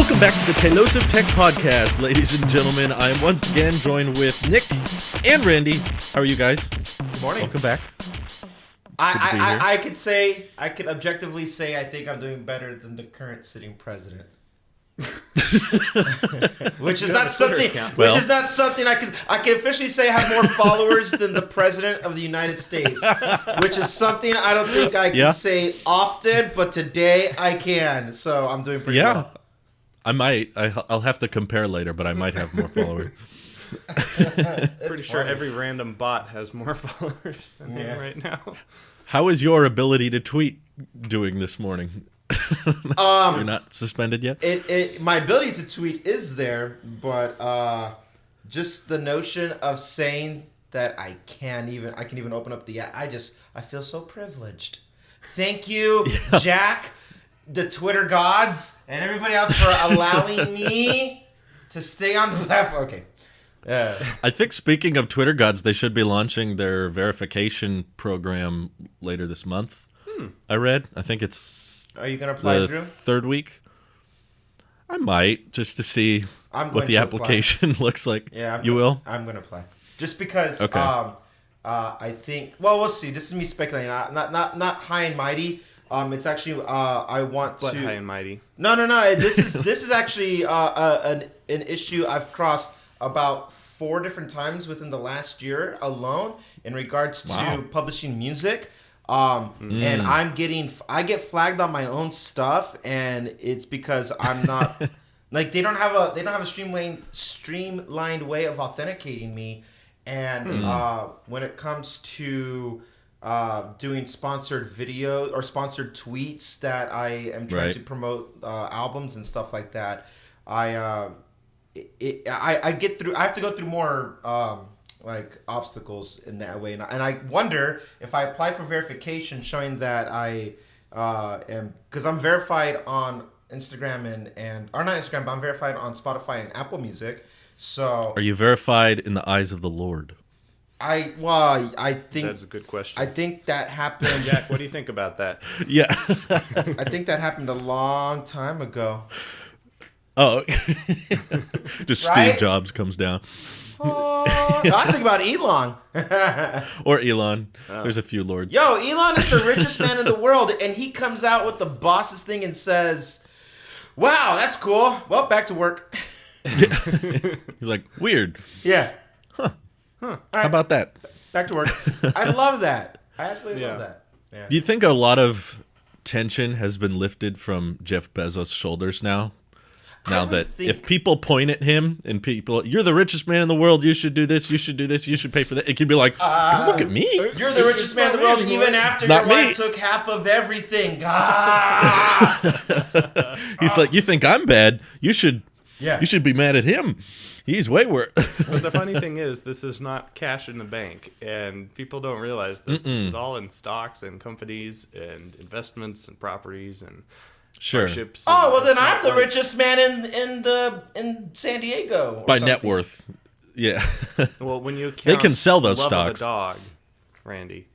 Welcome back to the Telos of Tech podcast, ladies and gentlemen. I am once again joined with Nick and Randy. How are you guys? Good morning. Welcome back. I could objectively say I think I'm doing better than the current sitting president. Which is not something I can officially say I have more followers than the president of the United States, which is something I don't think I can say often, but today I can. So I'm doing pretty well. I might. I'll have to compare later, but I might have more followers. Pretty sure every random bot has more followers than me right now. How is your ability to tweet doing this morning? You're not suspended yet? My ability to tweet is there, but just the notion of saying that I can even open up the app, I feel so privileged. Thank you, Jack, the Twitter gods, and everybody else for allowing me to stay on the platform. Okay. I think speaking of Twitter gods, they should be launching their verification program later this month. I read. I think it's Are you going to apply, the Drew? third week. I might, just to see what the application looks like. Yeah, will? I'm going to apply. Just because Okay. I think, well, we'll see. This is me speculating. Not high and mighty. It's actually I want to. But high and mighty. No. This is actually an issue I've crossed about 4 different times within the last year alone in regards to publishing music. And I get flagged on my own stuff, and it's because I'm not like they don't have a streamlined way of authenticating me, and when it comes to doing sponsored video or sponsored tweets that I am trying to promote albums and stuff like that, I have to go through more like obstacles in that way, and I wonder if I apply for verification showing that I am, because I'm verified on Instagram or not Instagram, but I'm verified on Spotify and Apple Music. So Are you verified in the eyes of the Lord? I think That's a good question. I think that happened. Jack, what do you think about that? Yeah. I think that happened a long time ago. Oh. Just Right? Steve Jobs comes down. Oh, I was thinking about Elon. Or Elon. There's a few lords. Yo, Elon is the richest man in the world, and he comes out with the boss's thing and says, "Wow, that's cool. Well, back to work." He's like, weird. Yeah. How right. about that? Back to work. I love that. I absolutely love that. Yeah. Do you think a lot of tension has been lifted from Jeff Bezos' shoulders now? Now that if people point at him and you're the richest man in the world, you should do this, you should do this, you should pay for that. It could be like, look at me. You're the richest man in the world even after your wife took half of everything. He's like, you think I'm bad? You should be mad at him. He's way worse. But the funny thing is, this is not cash in the bank, and people don't realize this. This is all in stocks and companies and investments and properties and ships. Oh, well, then I'm the richest man in San Diego. By net worth. Yeah. Well, when you count they can sell those love stocks. Of a dog, Randy,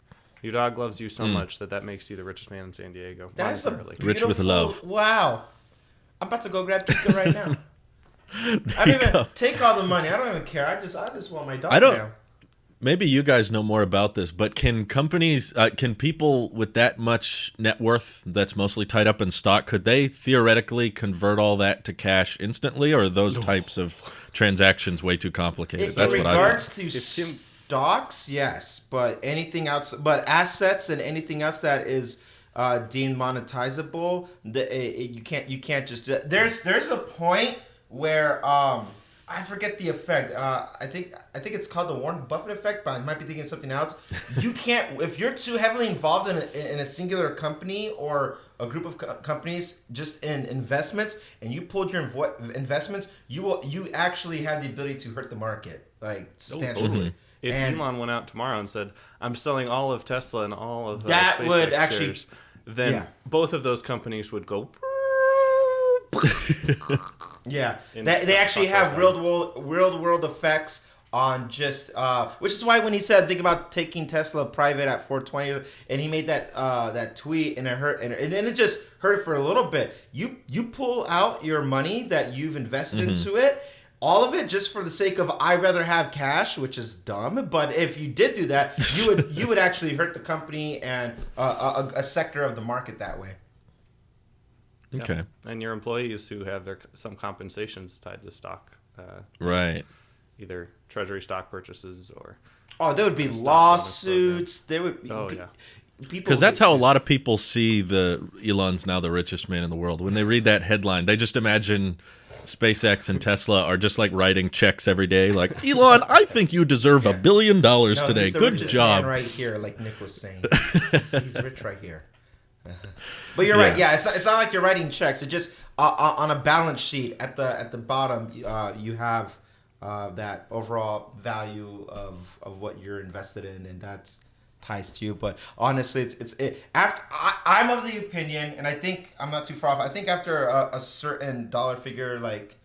your dog loves you so much that makes you the richest man in San Diego. That's the rich with love. Wow. I'm about to go grab Kika right now. I don't even take all the money. I don't even care. I just want my dog now. Maybe you guys know more about this, but can companies, can people with that much net worth that's mostly tied up in stock, could they theoretically convert all that to cash instantly, or are those types of transactions way too complicated? That's what I think. In regards to stocks, yes, but anything else, but assets and anything else that is deemed monetizable, you can't just. There's a point where I forget the effect. I think it's called the Warren Buffett effect, but I might be thinking of something else. You can't, if you're too heavily involved in a singular company or a group of companies just in investments, and you pulled your investments, you actually have the ability to hurt the market, like substantially. If Elon went out tomorrow and said, "I'm selling all of Tesla and all of that SpaceX would actually shares," then both of those companies would go. Yeah, they actually have real world effects on just which is why when he said think about taking Tesla private at 420, and he made that tweet, and it hurt, and it just hurt for a little bit. You pull out your money that you've invested into it, all of it, just for the sake of I'd rather have cash, which is dumb. But if you did do that, you would actually hurt the company and a sector of the market that way. Okay. Yep. And your employees who have some compensations tied to stock. Right. Either treasury stock purchases or... Oh, there would be lawsuits. There would be... Oh, yeah. Because that's how a lot of people see Elon's now the richest man in the world. When they read that headline, they just imagine SpaceX and Tesla are just like writing checks every day. Like, Elon, I think you deserve $1 billion today. He's the Good richest job. Man right here, like Nick was saying. He's rich right here. But you're right. Yeah, it's not like you're writing checks. It's just on a balance sheet at the bottom, you have that overall value of what you're invested in, and that's ties to you. But honestly, I'm of the opinion, and I think I'm not too far off. I think after a certain dollar figure, like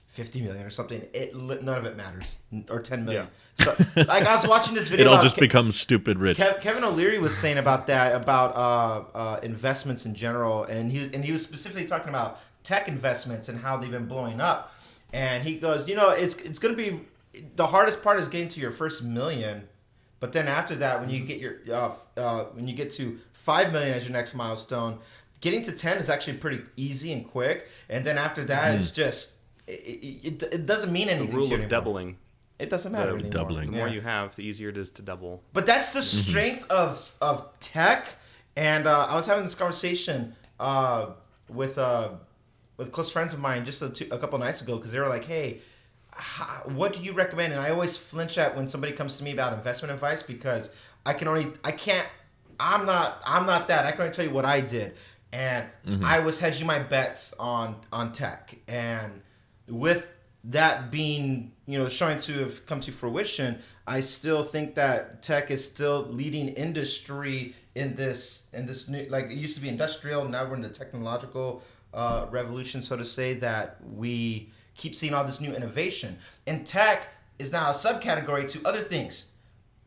50 million or something, none of it matters, or 10 million. Yeah. So, like, I was watching this video. It all just becomes stupid rich. Kevin O'Leary was saying about that, about investments in general, and he was specifically talking about tech investments and how they've been blowing up. And he goes, it's going to be the hardest part is getting to your first million, but then after that, when you get when you get to 5 million as your next milestone, getting to 10 is actually pretty easy and quick. And then after that, it's just it doesn't mean anything. The rule to you of anymore. Doubling. It doesn't matter anymore. Doubling. The more you have, the easier it is to double. But that's the strength of tech. And I was having this conversation with close friends of mine just a couple nights ago, because they were like, hey, what do you recommend? And I always flinch at when somebody comes to me about investment advice, because I'm not that. I can only tell you what I did. And I was hedging my bets on tech. And with that being, showing to have come to fruition, I still think that tech is still leading industry in this new, like, it used to be industrial, now we're in the technological revolution, so to say, that we keep seeing all this new innovation. And tech is now a subcategory to other things.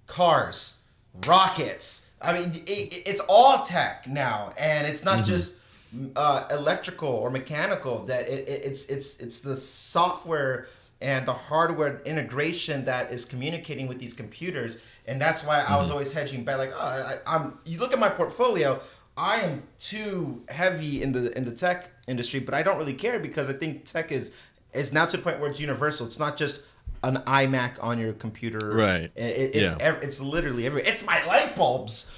Cars, rockets. I mean, it's all tech now, and it's not just electrical or mechanical. That it's the software and the hardware integration that is communicating with these computers, and that's why I was always hedging back. Like, you look at my portfolio, I am too heavy in the tech industry, but I don't really care, because I think tech is now to the point where it's universal. It's not just an iMac on your computer. Right. It's literally everywhere. It's my light bulbs.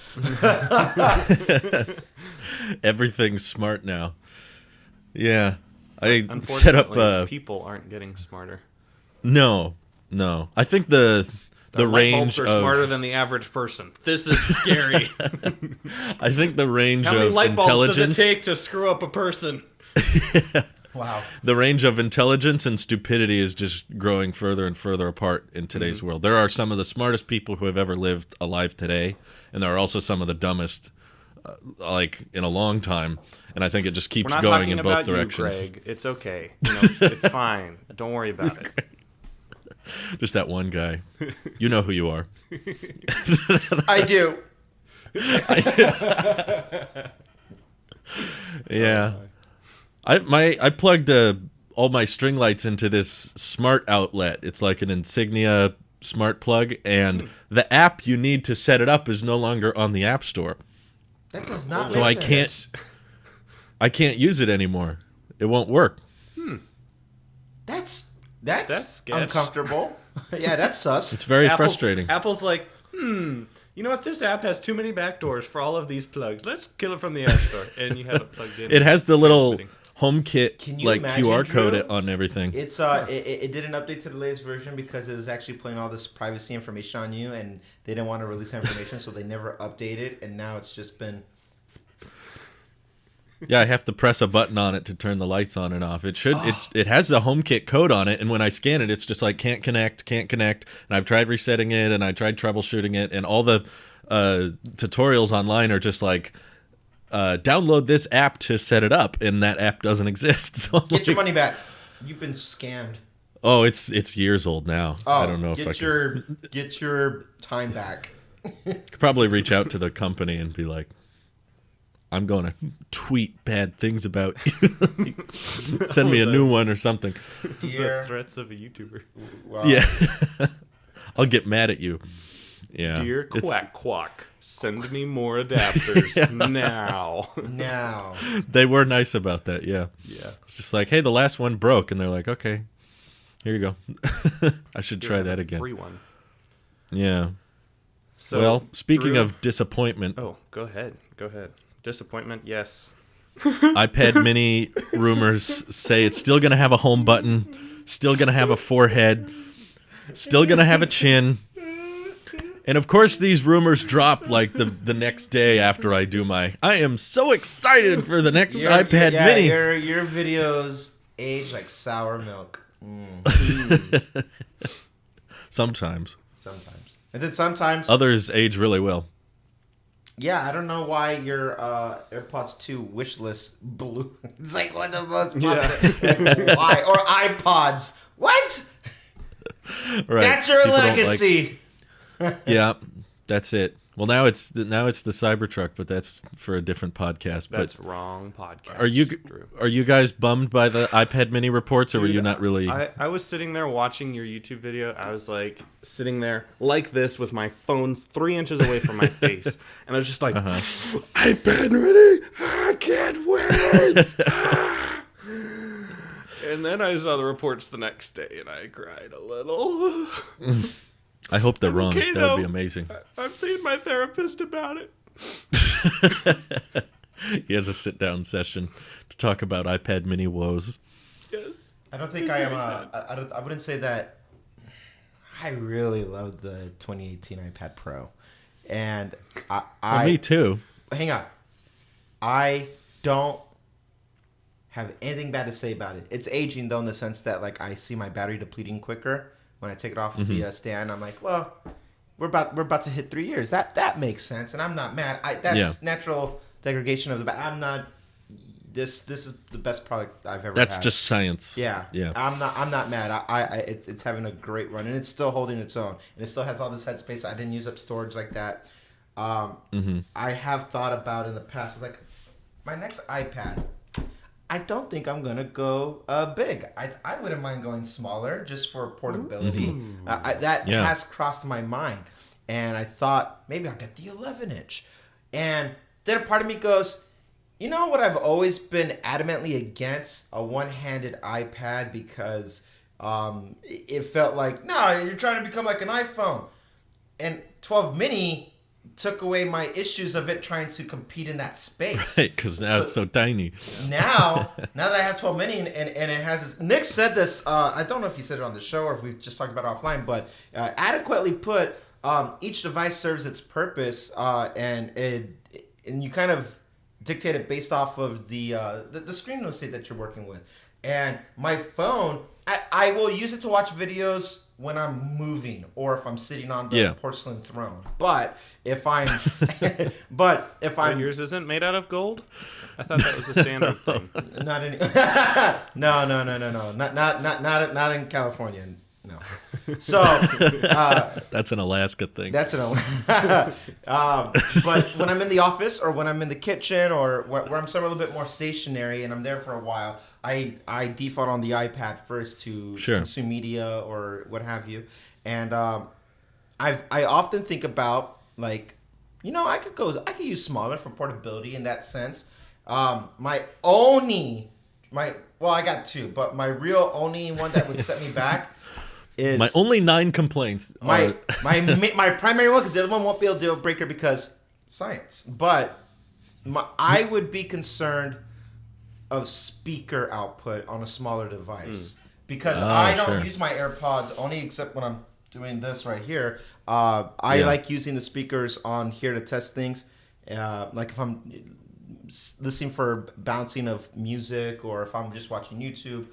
Everything's smart now. Yeah. I Unfortunately, set up people aren't getting smarter. No. I think the light range bulbs are of smarter than the average person. This is scary. I think the range How many of light bulbs intelligence does it take to screw up a person? Wow. The range of intelligence and stupidity is just growing further and further apart in today's world. There are some of the smartest people who have ever lived alive today, and there are also some of the dumbest, like, in a long time. And I think it just keeps going in both directions. We're not talking about you, Greg. It's okay. It's fine. Don't worry about it. Just that one guy. You know who you are. I do. Yeah. I plugged all my string lights into this smart outlet. It's like an Insignia smart plug, and the app you need to set it up is no longer on the App Store. That does not so make sense. I can't use it anymore. It won't work. That's sketch. uncomfortable. Yeah, that's sus. It's very frustrating. Apple's like, you know what? This app has too many backdoors for all of these plugs. Let's kill it from the App Store. And you have it plugged in. It has the little HomeKit Can you imagine, QR Drew? code on everything. It's it did an update to the latest version because it was actually playing all this privacy information on you, and they didn't want to release that information, so they never updated, and now it's just been. Yeah, I have to press a button on it to turn the lights on and off. It has the HomeKit code on it, and when I scan it, it's just like can't connect. And I've tried resetting it, and I tried troubleshooting it, and all the tutorials online are just like download this app to set it up, and that app doesn't exist. So Get your money back. You've been scammed. Oh, it's years old now. Oh, I don't know if I can. Get your time back. Could probably reach out to the company and be like, I'm going to tweet bad things about you. Send me a new one or something. The threats of a YouTuber. Wow. Yeah. I'll get mad at you. Yeah. Dear Quack, send me more adapters now. Now. They were nice about that, yeah. Yeah. It's just like, hey, the last one broke. And they're like, okay, here you go. I should try that again. Free one. Yeah. So, well, speaking Drew, of disappointment. Oh, go ahead. Disappointment, yes. iPad mini rumors say it's still going to have a home button, still going to have a forehead, still going to have a chin. And of course, these rumors drop like the next day after I do I am so excited for the next iPad mini. Your videos age like sour milk. Sometimes. And then sometimes others age really well. Yeah, I don't know why your AirPods 2 wish list blew. It's like one of the most popular. Why? Or iPods. What? Right. That's your legacy. Yeah, that's it. Well, now it's the Cybertruck, but that's for a different podcast. That's wrong podcast. Are you guys bummed by the iPad mini reports, or were you not really? I was sitting there watching your YouTube video. I was like sitting there like this with my phone 3 inches away from my face, and I was just like, iPad mini, I can't wait. And then I saw the reports the next day, and I cried a little. I hope they're wrong. Okay, that would be amazing. I'm seeing my therapist about it. He has a sit-down session to talk about iPad mini woes. Yes. I don't think I am. I wouldn't say that. I really love the 2018 iPad Pro, and me too. Hang on, I don't have anything bad to say about it. It's aging though, in the sense that like I see my battery depleting quicker. When I take it off the stand, I'm like, well, we're about to hit 3 years. That makes sense, and I'm not mad. That's natural degradation of the battery. I'm not. This is the best product I've ever had. That's just science. Yeah. Yeah. I'm not mad. It's having a great run, and it's still holding its own, and it still has all this headspace. I didn't use up storage like that. I have thought about in the past, like my next iPad. I don't think I'm gonna go big. I wouldn't mind going smaller just for portability. That has crossed my mind, and I thought maybe I'll get the 11-inch. And then a part of me goes, you know what? I've always been adamantly against a one-handed iPad because it felt like, no, you're trying to become like an iPhone. And 12 mini took away my issues of it trying to compete in that space. Right, because now it's so tiny. Now that I have 12 mini and it has this, Nick said this, I don't know if he said it on the show or if we just talked about it offline, but adequately put, each device serves its purpose, and you kind of dictate it based off of the screen real estate that you're working with. And my phone, I will use it to watch videos when I'm moving or if I'm sitting on the porcelain throne. But if I'm yours isn't made out of gold? I thought that was a standard thing. Not any. No. Not in California. No. So that's an Alaska thing. But when I'm in the office or when I'm in the kitchen or where I'm somewhere a little bit more stationary and I'm there for a while, I default on the iPad first to consume media or what have you. And I often think about like, you know, I could use smaller for portability in that sense. I got two, but my real only one that would set me back is my only 9 complaints. My primary one, because the other one won't be a deal breaker because science. But I would be concerned of speaker output on a smaller device because I don't use my AirPods only except when I'm doing this right here. I like using the speakers on here to test things. Like if I'm listening for bouncing of music or if I'm just watching YouTube.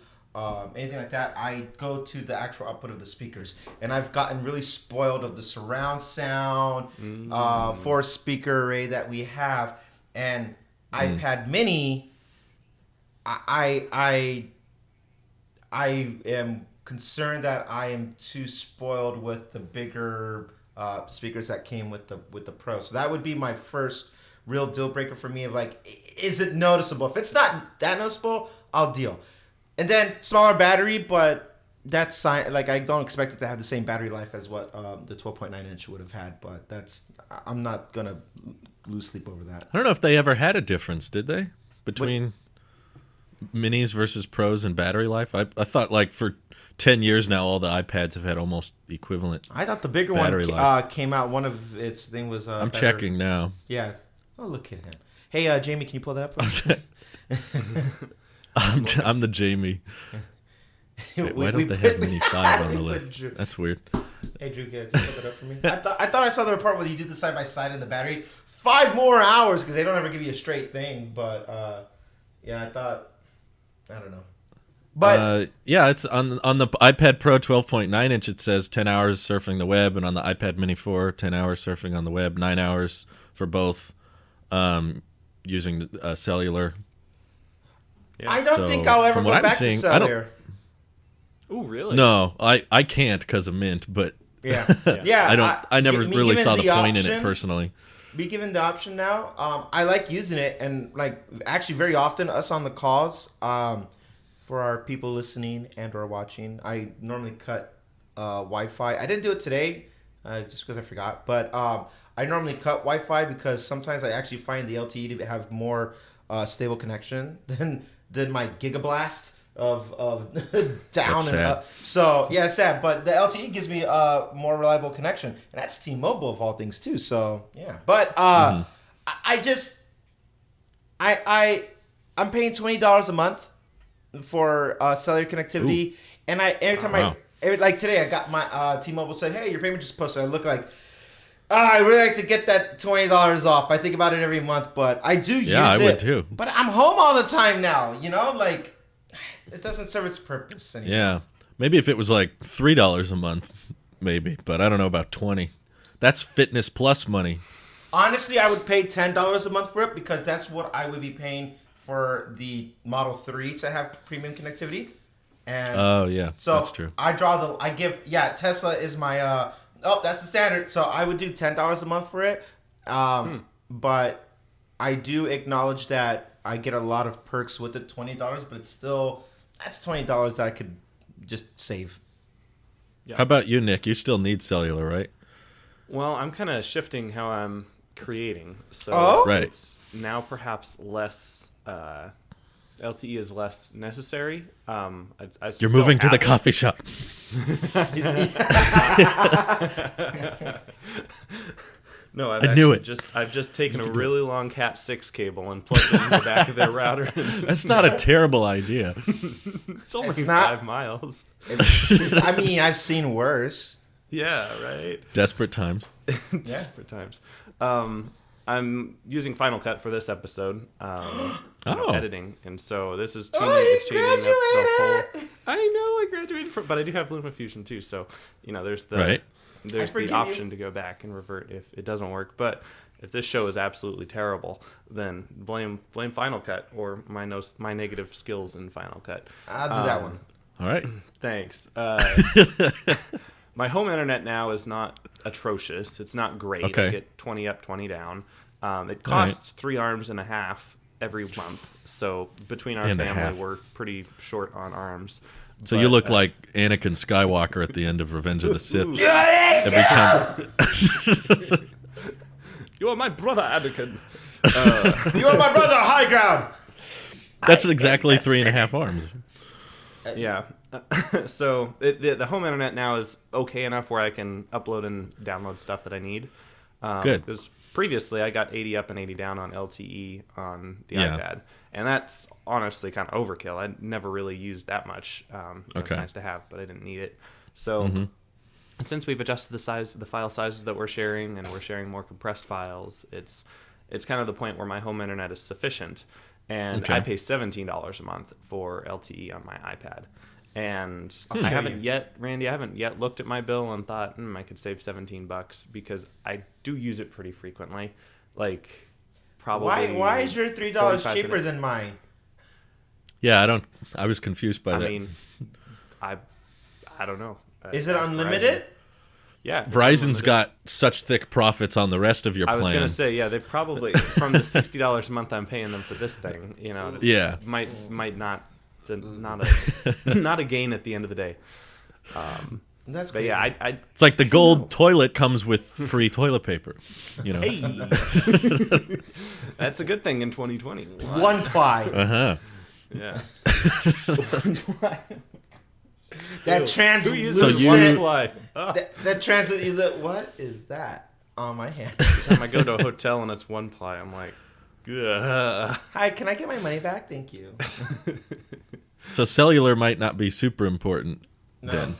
Anything like that, I go to the actual output of the speakers, and I've gotten really spoiled of the surround sound 4-speaker array that we have, and iPad Mini. I am concerned that I am too spoiled with the bigger speakers that came with the Pro. So that would be my first real deal breaker for me of like, is it noticeable? If it's not that noticeable, I'll deal. And then smaller battery, but that's like I don't expect it to have the same battery life as what the 12.9 inch would have had. But I'm not gonna lose sleep over that. I don't know if they ever had a difference, did they, between minis versus pros and battery life? I thought like for 10 years now, all the iPads have had almost equivalent. I thought the bigger battery one life. Came out. One of its thing was. I'm better. checking now. Yeah. Oh, look at him. Hey, Jamie, can you pull that up for me? I'm the Jamie. Wait, why don't they have Mini 5 on the list? That's weird. Hey, Drew, can you put that up for me? I thought I saw the report where you did the side by side in the battery. 5 more hours because they don't ever give you a straight thing. But yeah, I don't know. But yeah, it's on the iPad Pro 12.9 inch. It says 10 hours surfing the web, and on the iPad Mini 4, 10 hours surfing on the web, 9 hours for both, using cellular. Yeah. I don't think I'll ever go back to cellular. Oh, really? No, I can't because of Mint, but yeah. I never really saw the point in it personally. Be given the option now. I like using it, and like actually very often us on the calls. For our people listening and or watching, I normally cut Wi-Fi. I didn't do it today, just because I forgot. But I normally cut Wi-Fi because sometimes I actually find the LTE to have more stable connection than my gigablast of down and up. So yeah, it's sad. But the LTE gives me a more reliable connection, and that's T-Mobile of all things too. So yeah, but I'm paying $20 a month for cellular connectivity. Ooh. And every time like today I got my T-Mobile said, hey, your payment just posted. I look like I really like to get that $20 off. I think about it every month, but I do use it. Yeah, I would too. But I'm home all the time now, like it doesn't serve its purpose anymore. Yeah. Maybe if it was like $3 a month, maybe, but I don't know about 20. That's Fitness Plus money. Honestly, I would pay $10 a month for it because that's what I would be paying for the Model 3 to have premium connectivity. And oh yeah, so that's true. Tesla is my that's the standard. So I would do $10 a month for it. But I do acknowledge that I get a lot of perks with it, $20, but it's still that's $20 that I could just save. Yeah. How about you, Nick? You still need cellular, right? Well, I'm kind of shifting how I'm creating. So it's now perhaps less LTE is less necessary. You're moving to the coffee shop. No, I've just taken a really long Cat 6 cable and plugged it in the back of their router. That's not a terrible idea. It's only 5 miles. I mean, I've seen worse. Yeah, right. Desperate times. Desperate times. I'm using Final Cut for this episode. Editing, and so this is changing. It's changing up the whole. I know I graduated but I do have LumaFusion too. So there's the option to go back and revert if it doesn't work. But if this show is absolutely terrible, then blame Final Cut or my negative skills in Final Cut. I'll do that one. All right. Thanks. My home internet now is not atrocious. It's not great. Okay. I get 20 up, 20 down. It costs $3.50 arms every month. So between our family, we're pretty short on arms. So you look like Anakin Skywalker at the end of Revenge of the Sith. Every time. You are my brother, Anakin. You are my brother, High Ground. That's exactly 3.5 arms. Yeah. So the home internet now is okay enough where I can upload and download stuff that I need. Good. Because previously I got 80 up and 80 down on LTE on the iPad. And that's honestly kind of overkill. I never really used that much. It's nice to have, but I didn't need it. So and since we've adjusted the file sizes that we're sharing, and we're sharing more compressed files, it's kind of the point where my home internet is sufficient. And I pay $17 a month for LTE on my iPad. And I haven't yet looked at my bill and thought, I could save $17 because I do use it pretty frequently. Like, probably. Why is your $3 cheaper than mine? Yeah, I was confused by that. I mean, I I don't know. Is it unlimited? Yeah. Verizon's got such thick profits on the rest of your plan. I was going to say, yeah, they probably, from the $60 a month I'm paying them for this thing, you know, yeah, might not, not a gain at the end of the day. That's but crazy. yeah, it's like the gold toilet comes with free toilet paper. You know, hey, that's a good thing in 2020. One ply. Yeah. That translucent. That translucent. What is that on my hand? Every time I go to a hotel and it's one ply, I'm like, ugh. Hi, can I get my money back? Thank you. So cellular might not be super important then.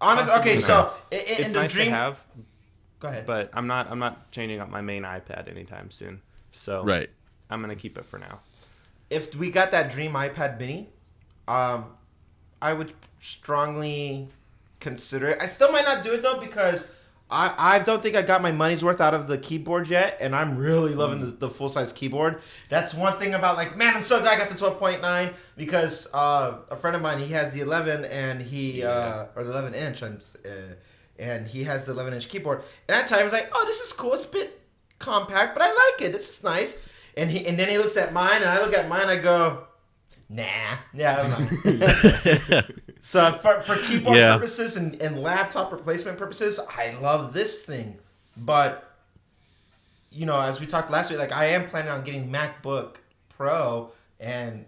Honestly, okay. So it's in the nice dream. to have. Go ahead. But I'm not changing up my main iPad anytime soon. So right. I'm gonna keep it for now. If we got that dream iPad mini, I would strongly consider it. I still might not do it though because I don't think I got my money's worth out of the keyboard yet, and I'm really loving the full size keyboard. That's one thing about like, man, I'm so glad I got the 12.9 because a friend of mine, he has the 11 and or the 11 inch, and he has the 11-inch keyboard. And at times I was like, oh, this is cool. It's a bit compact, but I like it. This is nice. And then he looks at mine, and I look at mine. I go, nah, yeah, I'm not. So for keyboard purposes and laptop replacement purposes, I love this thing. But you know, as we talked last week, like I am planning on getting MacBook Pro, and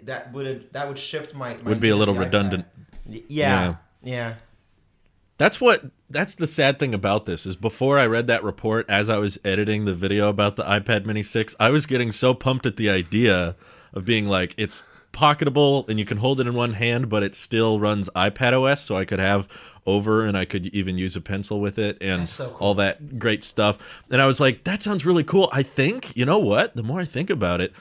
that would shift my would be a little redundant. Yeah. That's the sad thing about this is before I read that report, as I was editing the video about the iPad Mini 6, I was getting so pumped at the idea of being like, it's pocketable and you can hold it in one hand, but it still runs iPad OS, so I could have over and I could even use a pencil with it and so cool. all that great stuff. And I was like, that sounds really cool. I think, you know what? The more I think about it,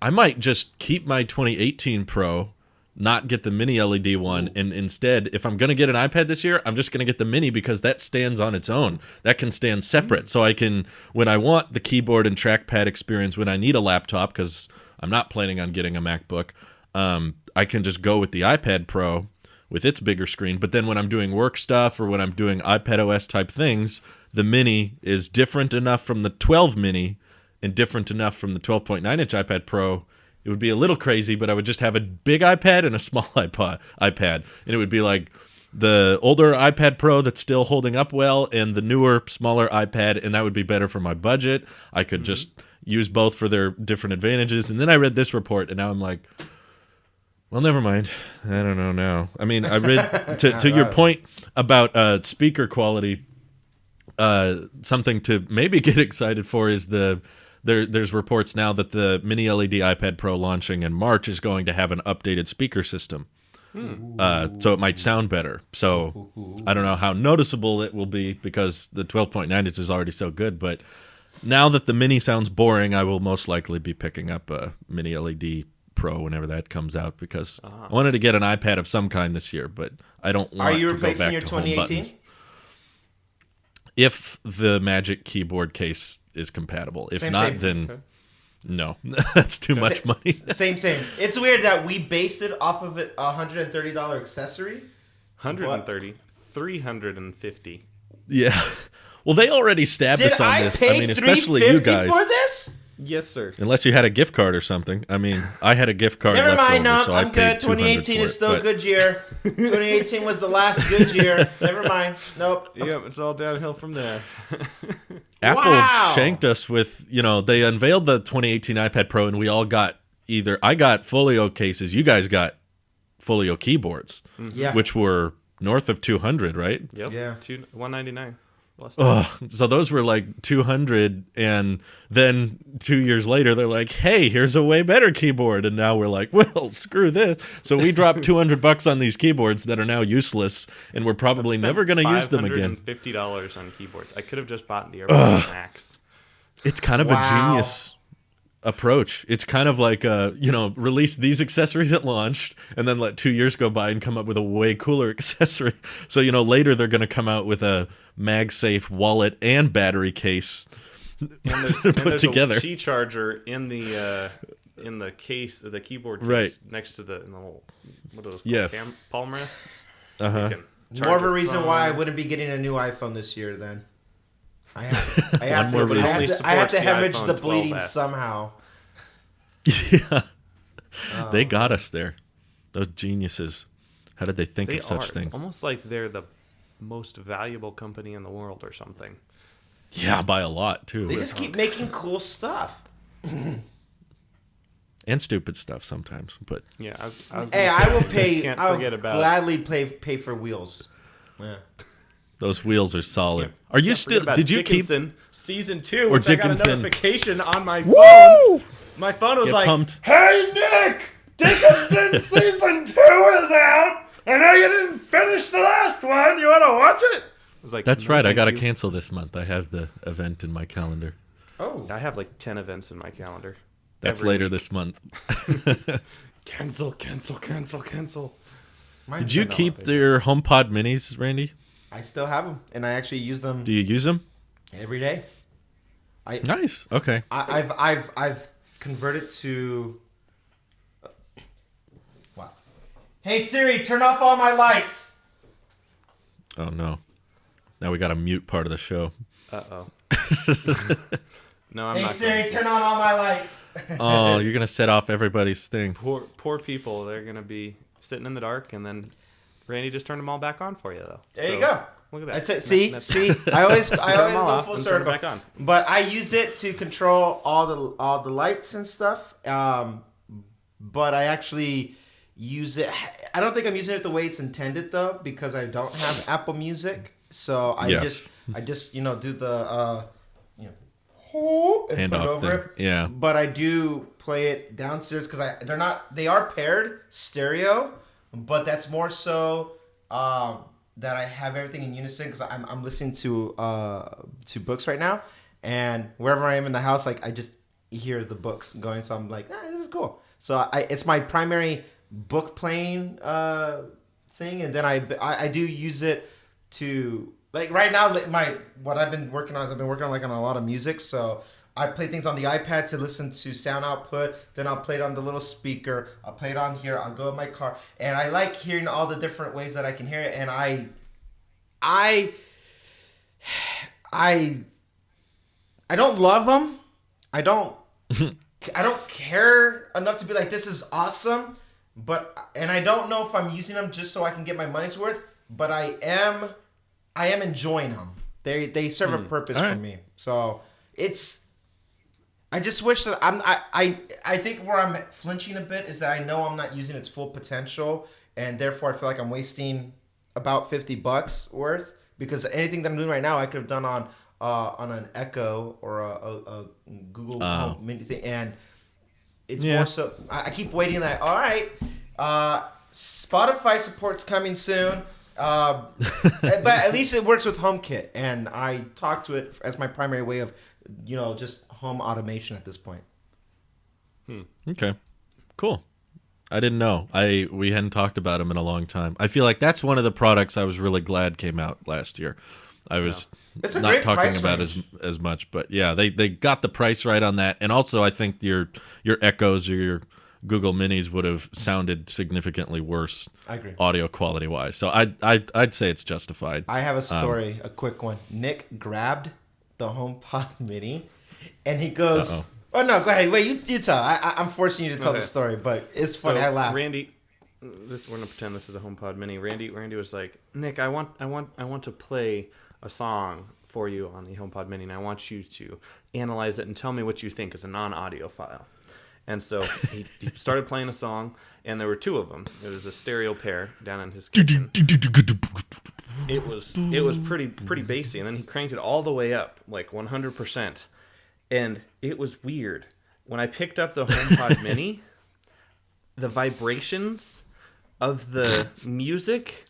I might just keep my 2018 Pro, not get the mini LED one, and instead, if I'm going to get an iPad this year, I'm just going to get the mini because that stands on its own. That can stand separate. So I can, when I want the keyboard and trackpad experience, when I need a laptop, because I'm not planning on getting a MacBook, I can just go with the iPad Pro with its bigger screen. But then when I'm doing work stuff or when I'm doing iPad OS type things, the mini is different enough from the 12 mini and different enough from the 12.9-inch iPad Pro. It would be a little crazy, but I would just have a big iPad and a small iPad. And it would be like the older iPad Pro that's still holding up well and the newer, smaller iPad, and that would be better for my budget. I could just use both for their different advantages. And then I read this report, and now I'm like, well, never mind. I don't know now. I mean, I read, to your point about speaker quality, something to maybe get excited for is there's reports now that the mini LED iPad Pro launching in March is going to have an updated speaker system. So it might sound better. So I don't know how noticeable it will be because the 12.9 inch is already so good. But now that the mini sounds boring, I will most likely be picking up a mini LED Pro whenever that comes out because I wanted to get an iPad of some kind this year, but I don't want to go back to home buttons. Are you replacing your 2018? If the Magic Keyboard case is compatible. If same. then no. That's too much money. Same. It's weird that we based it off of a $130 accessory. 130, 350. Yeah. Well, they already stabbed us on this. I mean, especially you guys. For this? Yes, sir. Unless you had a gift card or something. I mean, I had a gift card. Never mind, over, so I'm good. 2018 is still a good year. 2018 was the last good year. Never mind. Nope. Yep, it's all downhill from there. Apple shanked us with, they unveiled the 2018 iPad Pro, and we all got I got folio cases. You guys got folio keyboards, which were north of 200, right? Yep. Yeah. 199. So those were like 200, and then 2 years later they're like, hey, here's a way better keyboard, and now we're like, well, screw this. So we dropped $200 on these keyboards that are now useless, and we're probably never going to use them again. $50 on keyboards. I could have just bought the AirPods Max. It's kind of a genius approach. It's kind of like release these accessories at launch and then let 2 years go by and come up with a way cooler accessory. So later they're going to come out with a MagSafe wallet and battery case and there's together. A Qi charger in the case, the keyboard case, right next to the little, what are those called? Palm rests. Uh-huh. You can charge More of a your reason phone. why I wouldn't be getting a new iPhone this year. Then I have more to. reason. I have to Supports the hemorrhage iPhone the bleeding 12s. somehow. Yeah. They got us there. Those geniuses. How did they think They of such are. things? It's almost like they're the most valuable company in the world or something. Yeah, by a lot, too. They just keep making cool stuff. And stupid stuff sometimes. But Yeah, I was Hey, gonna I say, will pay. Can't I will forget about gladly pay for wheels. Yeah. those wheels are solid. Can't- Are you can't still... forget about Did you keep... Dickinson season 2, Or which I got a Dickinson. notification on my phone. Woo! My phone was Get like, pumped. "Hey Nick, Dickinson season 2 is out. I know you didn't finish the last one. You want to watch it?" I was like, That's "No, right. I thank got to you." cancel this month. I have the event in my calendar. Oh. I have like 10 events in my calendar. That's Every later week. this month. Cancel. Did you keep your HomePod minis, Randy? I still have them, and I actually use them Do you use them? every day. Nice. Okay. I've converted to. Wow. Hey Siri, turn off all my lights. Oh, no. Now we got to mute part of the show. Uh-oh. No, I'm Hey not Siri, going to. turn on all my lights. Oh, you're going to set off everybody's thing. Poor people. They're going to be sitting in the dark, and then Randy just turned them all back on for you, though. There you go. Look at that. That's it. See, I always them go off full and turn 'em circle. back on. But I use it to control all the lights and stuff. But I actually use it. I don't think I'm using it the way it's intended though, because I don't have Apple Music. So I Yes. just do the and Hand put it off over thing. it. Yeah. But I do play it downstairs because they are paired stereo, but that's more so that I have everything in unison because I'm listening to books right now, and wherever I am in the house, like I just hear the books going, so I'm like, this is cool. So it's my primary book playing thing, and then I do use it to. Like right now, what I've been working on is I've been working on on a lot of music. So I play things on the iPad to listen to sound output. Then I'll play it on the little speaker. I'll play it on here. I'll go in my car, and I like hearing all the different ways that I can hear it. And I don't love them. I don't care enough to be like, this is awesome. And I don't know if I'm using them just so I can get my money's worth. But I am enjoying them. They serve a purpose for me. So I just wish that I think where I'm flinching a bit is that I know I'm not using its full potential, and therefore I feel like I'm wasting about $50 worth, because anything that I'm doing right now I could have done on an Echo or a Google Home Mini thing, and it's more so I keep waiting that all right, Spotify support's coming soon. But at least it works with HomeKit, and I talk to it as my primary way of, just home automation at this point. Okay. Cool. I didn't know. We hadn't talked about them in a long time. I feel like that's one of the products I was really glad came out last year. I was It's a not great talking price about range. as much, but yeah, they got the price right on that, and also I think your Echoes or your Google Minis would have sounded significantly worse. I agree. Audio quality wise. So I'd say it's justified. I have a story, a quick one. Nick grabbed the HomePod Mini, and he goes, Uh-oh. "Oh no, go ahead. Wait, you tell. I'm forcing you to tell Okay. the story, but it's funny. So I laughed." Randy, we're gonna pretend this is a HomePod Mini. Randy was like, "Nick, I want to play a song for you on the HomePod Mini, and I want you to analyze it and tell me what you think as a non-audio file." And so he started playing a song, and there were two of them. It was a stereo pair down in his kitchen. It was pretty bassy, and then he cranked it all the way up, like 100%. And it was weird. When I picked up the HomePod Mini, the vibrations of the music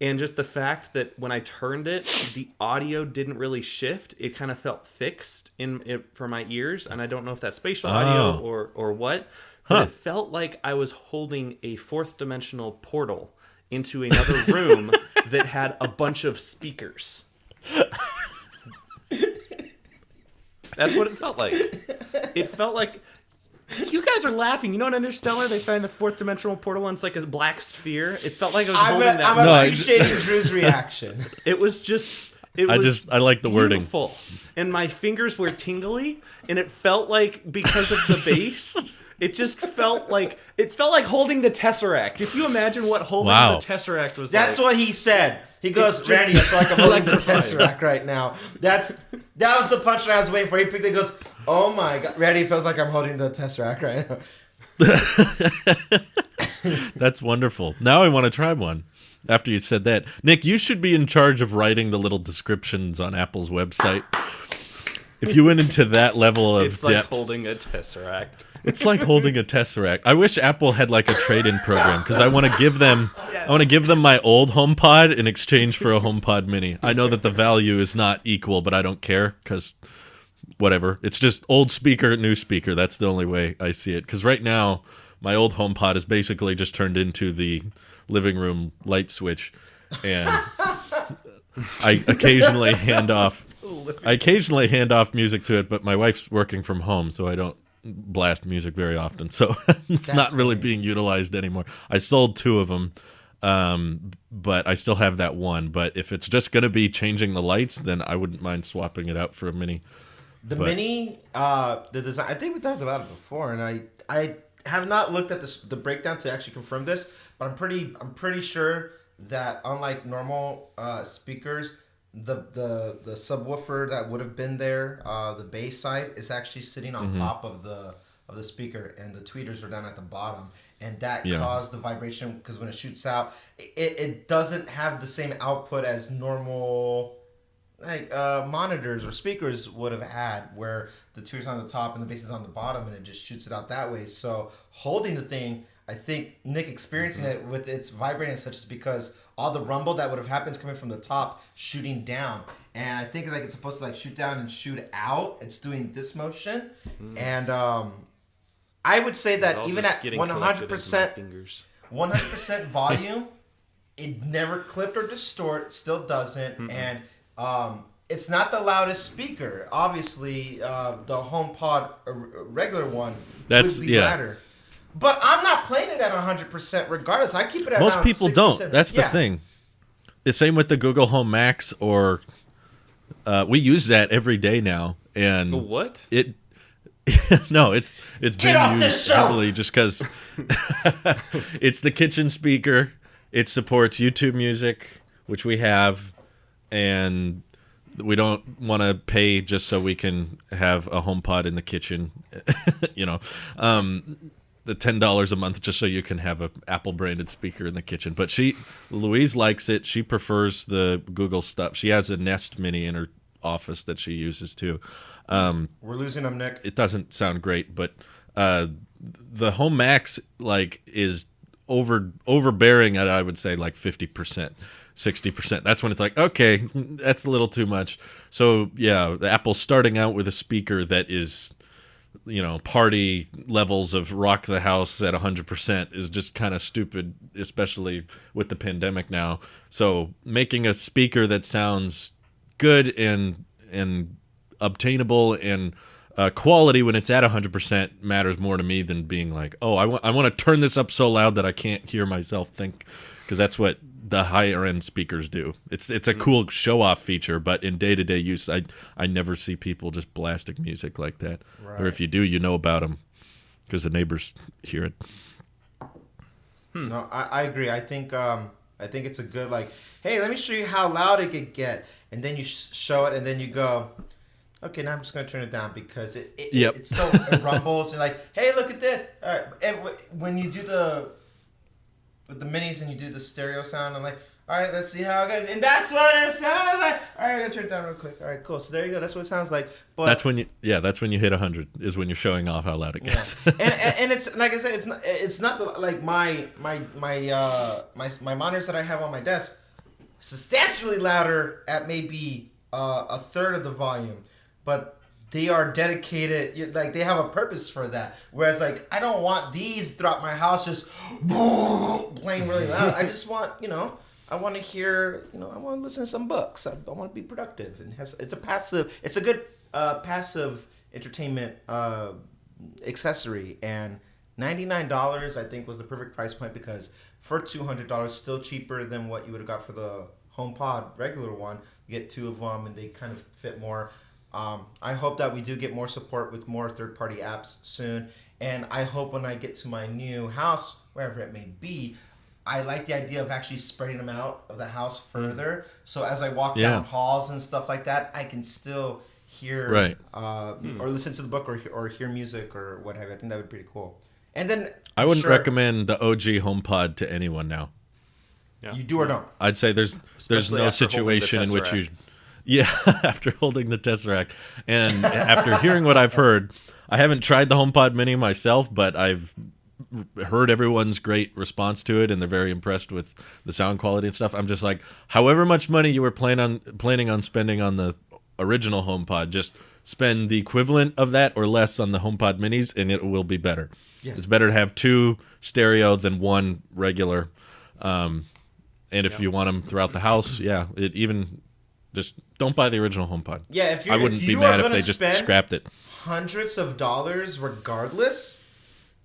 and just the fact that when I turned it, the audio didn't really shift. It kind of felt fixed for my ears, and I don't know if that's spatial audio or what. But it felt like I was holding a fourth dimensional portal into another room that had a bunch of speakers. That's what it felt like. It felt like You guys are laughing. You know in Interstellar they find the fourth dimensional portal and it's like a black sphere? It felt like I was holding that. I'm appreciating Drew's reaction. It was just... I like the wording. Beautiful. And my fingers were tingly, and it felt like, because of the bass, it just felt like holding the Tesseract. If you imagine what holding the Tesseract was That's like. what he said. He goes, Randy, I feel like I'm holding the Tesseract right now. That was the punchline I was waiting for. He picked it and goes, oh my God. Randy feels like I'm holding the Tesseract right now. That's wonderful. Now I want to try one. After you said that, Nick, you should be in charge of writing the little descriptions on Apple's website. If you went into that level of it's depth, like holding a Tesseract. It's like holding a Tesseract. I wish Apple had like a trade-in program because I want to give them, my old HomePod in exchange for a HomePod Mini. I know that the value is not equal, but I don't care because whatever. It's just old speaker, new speaker. That's the only way I see it. Because right now, my old HomePod is basically just turned into the living room light switch, and I occasionally hand off music to it, but my wife's working from home, so I don't blast music very often, so it's not really being utilized anymore. I sold 2 of them, but I still have that one. But if it's just going to be changing the lights, then I wouldn't mind swapping it out for a Mini. Mini, the design, I think we talked about it before, and I have not looked at the breakdown to actually confirm this, but I'm pretty sure that unlike normal speakers, the subwoofer that would have been there, the bass side, is actually sitting on top of the speaker, and the tweeters are down at the bottom, and that caused the vibration because when it shoots out, it doesn't have the same output as normal monitors or speakers would have had, where the tweeters on the top and the bass is on the bottom, and it just shoots it out that way. So holding the thing, I think Nick experiencing it with its vibrating such is because all the rumble that would have happened is coming from the top shooting down, and I think like it's supposed to like shoot down and shoot out. It's doing this motion, and I would say that even at 100% volume, it never clipped or distort. Still doesn't, and it's not the loudest speaker. Obviously, the HomePod regular one would be louder. But I'm not playing it at 100% regardless. I keep it at most around people 60, don't. 70. That's the thing. The same with the Google Home Max, or we use that every day now. And what? It no, it's been used heavily just because it's the kitchen speaker. It supports YouTube Music, which we have, and we don't want to pay just so we can have a HomePod in the kitchen. The $10 a month just so you can have a Apple branded speaker in the kitchen. But Louise likes it. She prefers the Google stuff. She has a Nest Mini in her office that she uses too. We're losing them, Nick. It doesn't sound great, but the Home Max is overbearing at, I would say, like 50%. 60%. That's when it's like, okay, that's a little too much. So yeah, the Apple's starting out with a speaker that is, party levels of rock the house at 100% is just kind of stupid, especially with the pandemic now. So making a speaker that sounds good and obtainable and quality when it's at 100% matters more to me than being like, oh, I want to turn this up so loud that I can't hear myself think, because that's what the higher end speakers do. It's a cool show off feature, but in day-to-day use, I never see people just blasting music like that. Right. Or if you do, you know about them because the neighbors hear it. No, I agree. I think it's a good hey, let me show you how loud it could get, and then you show it, and then you go, okay, now I'm just gonna turn it down because it still it rumbles and hey, look at this. All right, and when you do with the minis and you do the stereo sound, I'm like, all right, let's see how it goes. And that's what it sounds like. All right, I gotta turn it down real quick. All right, cool. So there you go. That's what it sounds like. But that's when you hit 100 is when you're showing off how loud it gets. Yeah. and it's like I said, it's not my monitors that I have on my desk substantially louder at maybe a third of the volume, but they are dedicated, they have a purpose for that. Whereas, I don't want these throughout my house just playing really loud. I just want, I want to hear, I want to listen to some books. I want to be productive. And it's a good passive entertainment accessory, and $99 I think was the perfect price point, because for $200, still cheaper than what you would have got for the HomePod regular one. You get two of them, and they kind of fit more. I hope that we do get more support with more third-party apps soon, and I hope when I get to my new house, wherever it may be, I like the idea of actually spreading them out of the house further. So as I walk down halls and stuff like that, I can still hear or listen to the book or hear music or what have you. I think that would be pretty cool. And then I wouldn't recommend the OG HomePod to anyone now. Yeah. You do or don't? I'd say there's no situation in which you... Yeah, after holding the Tesseract. And after hearing what I've heard, I haven't tried the HomePod Mini myself, but I've heard everyone's great response to it, and they're very impressed with the sound quality and stuff. I'm just like, however much money you were planning on spending on the original HomePod, just spend the equivalent of that or less on the HomePod Minis, and it will be better. Yeah. It's better to have two stereo than one regular. And if you want them throughout the house, just don't buy the original HomePod. Yeah, I wouldn't be mad if they just scrapped it. Hundreds of dollars regardless.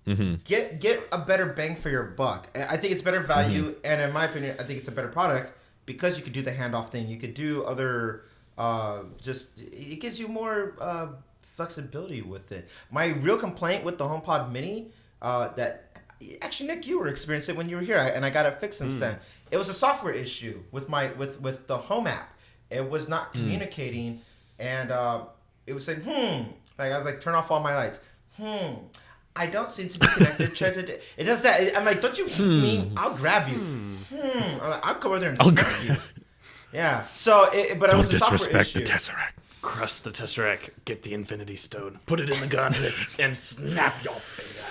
Mm-hmm. Get a better bang for your buck. I think it's better value, and in my opinion, I think it's a better product because you could do the handoff thing. You could do other, it gives you more flexibility with it. My real complaint with the HomePod Mini, that actually Nick, you were experiencing it when you were here, and I got it fixed since then. It was a software issue with with the Home app. It was not communicating, and it was saying, like I was like, turn off all my lights. I don't seem to be connected. It does that. I'm like, don't you mean I'll grab you? I'm like, I'll come over there and smack you. Yeah. So, but it was a software issue. Don't disrespect the Tesseract. Crush the Tesseract. Get the Infinity Stone. Put it in the gauntlet and snap your finger.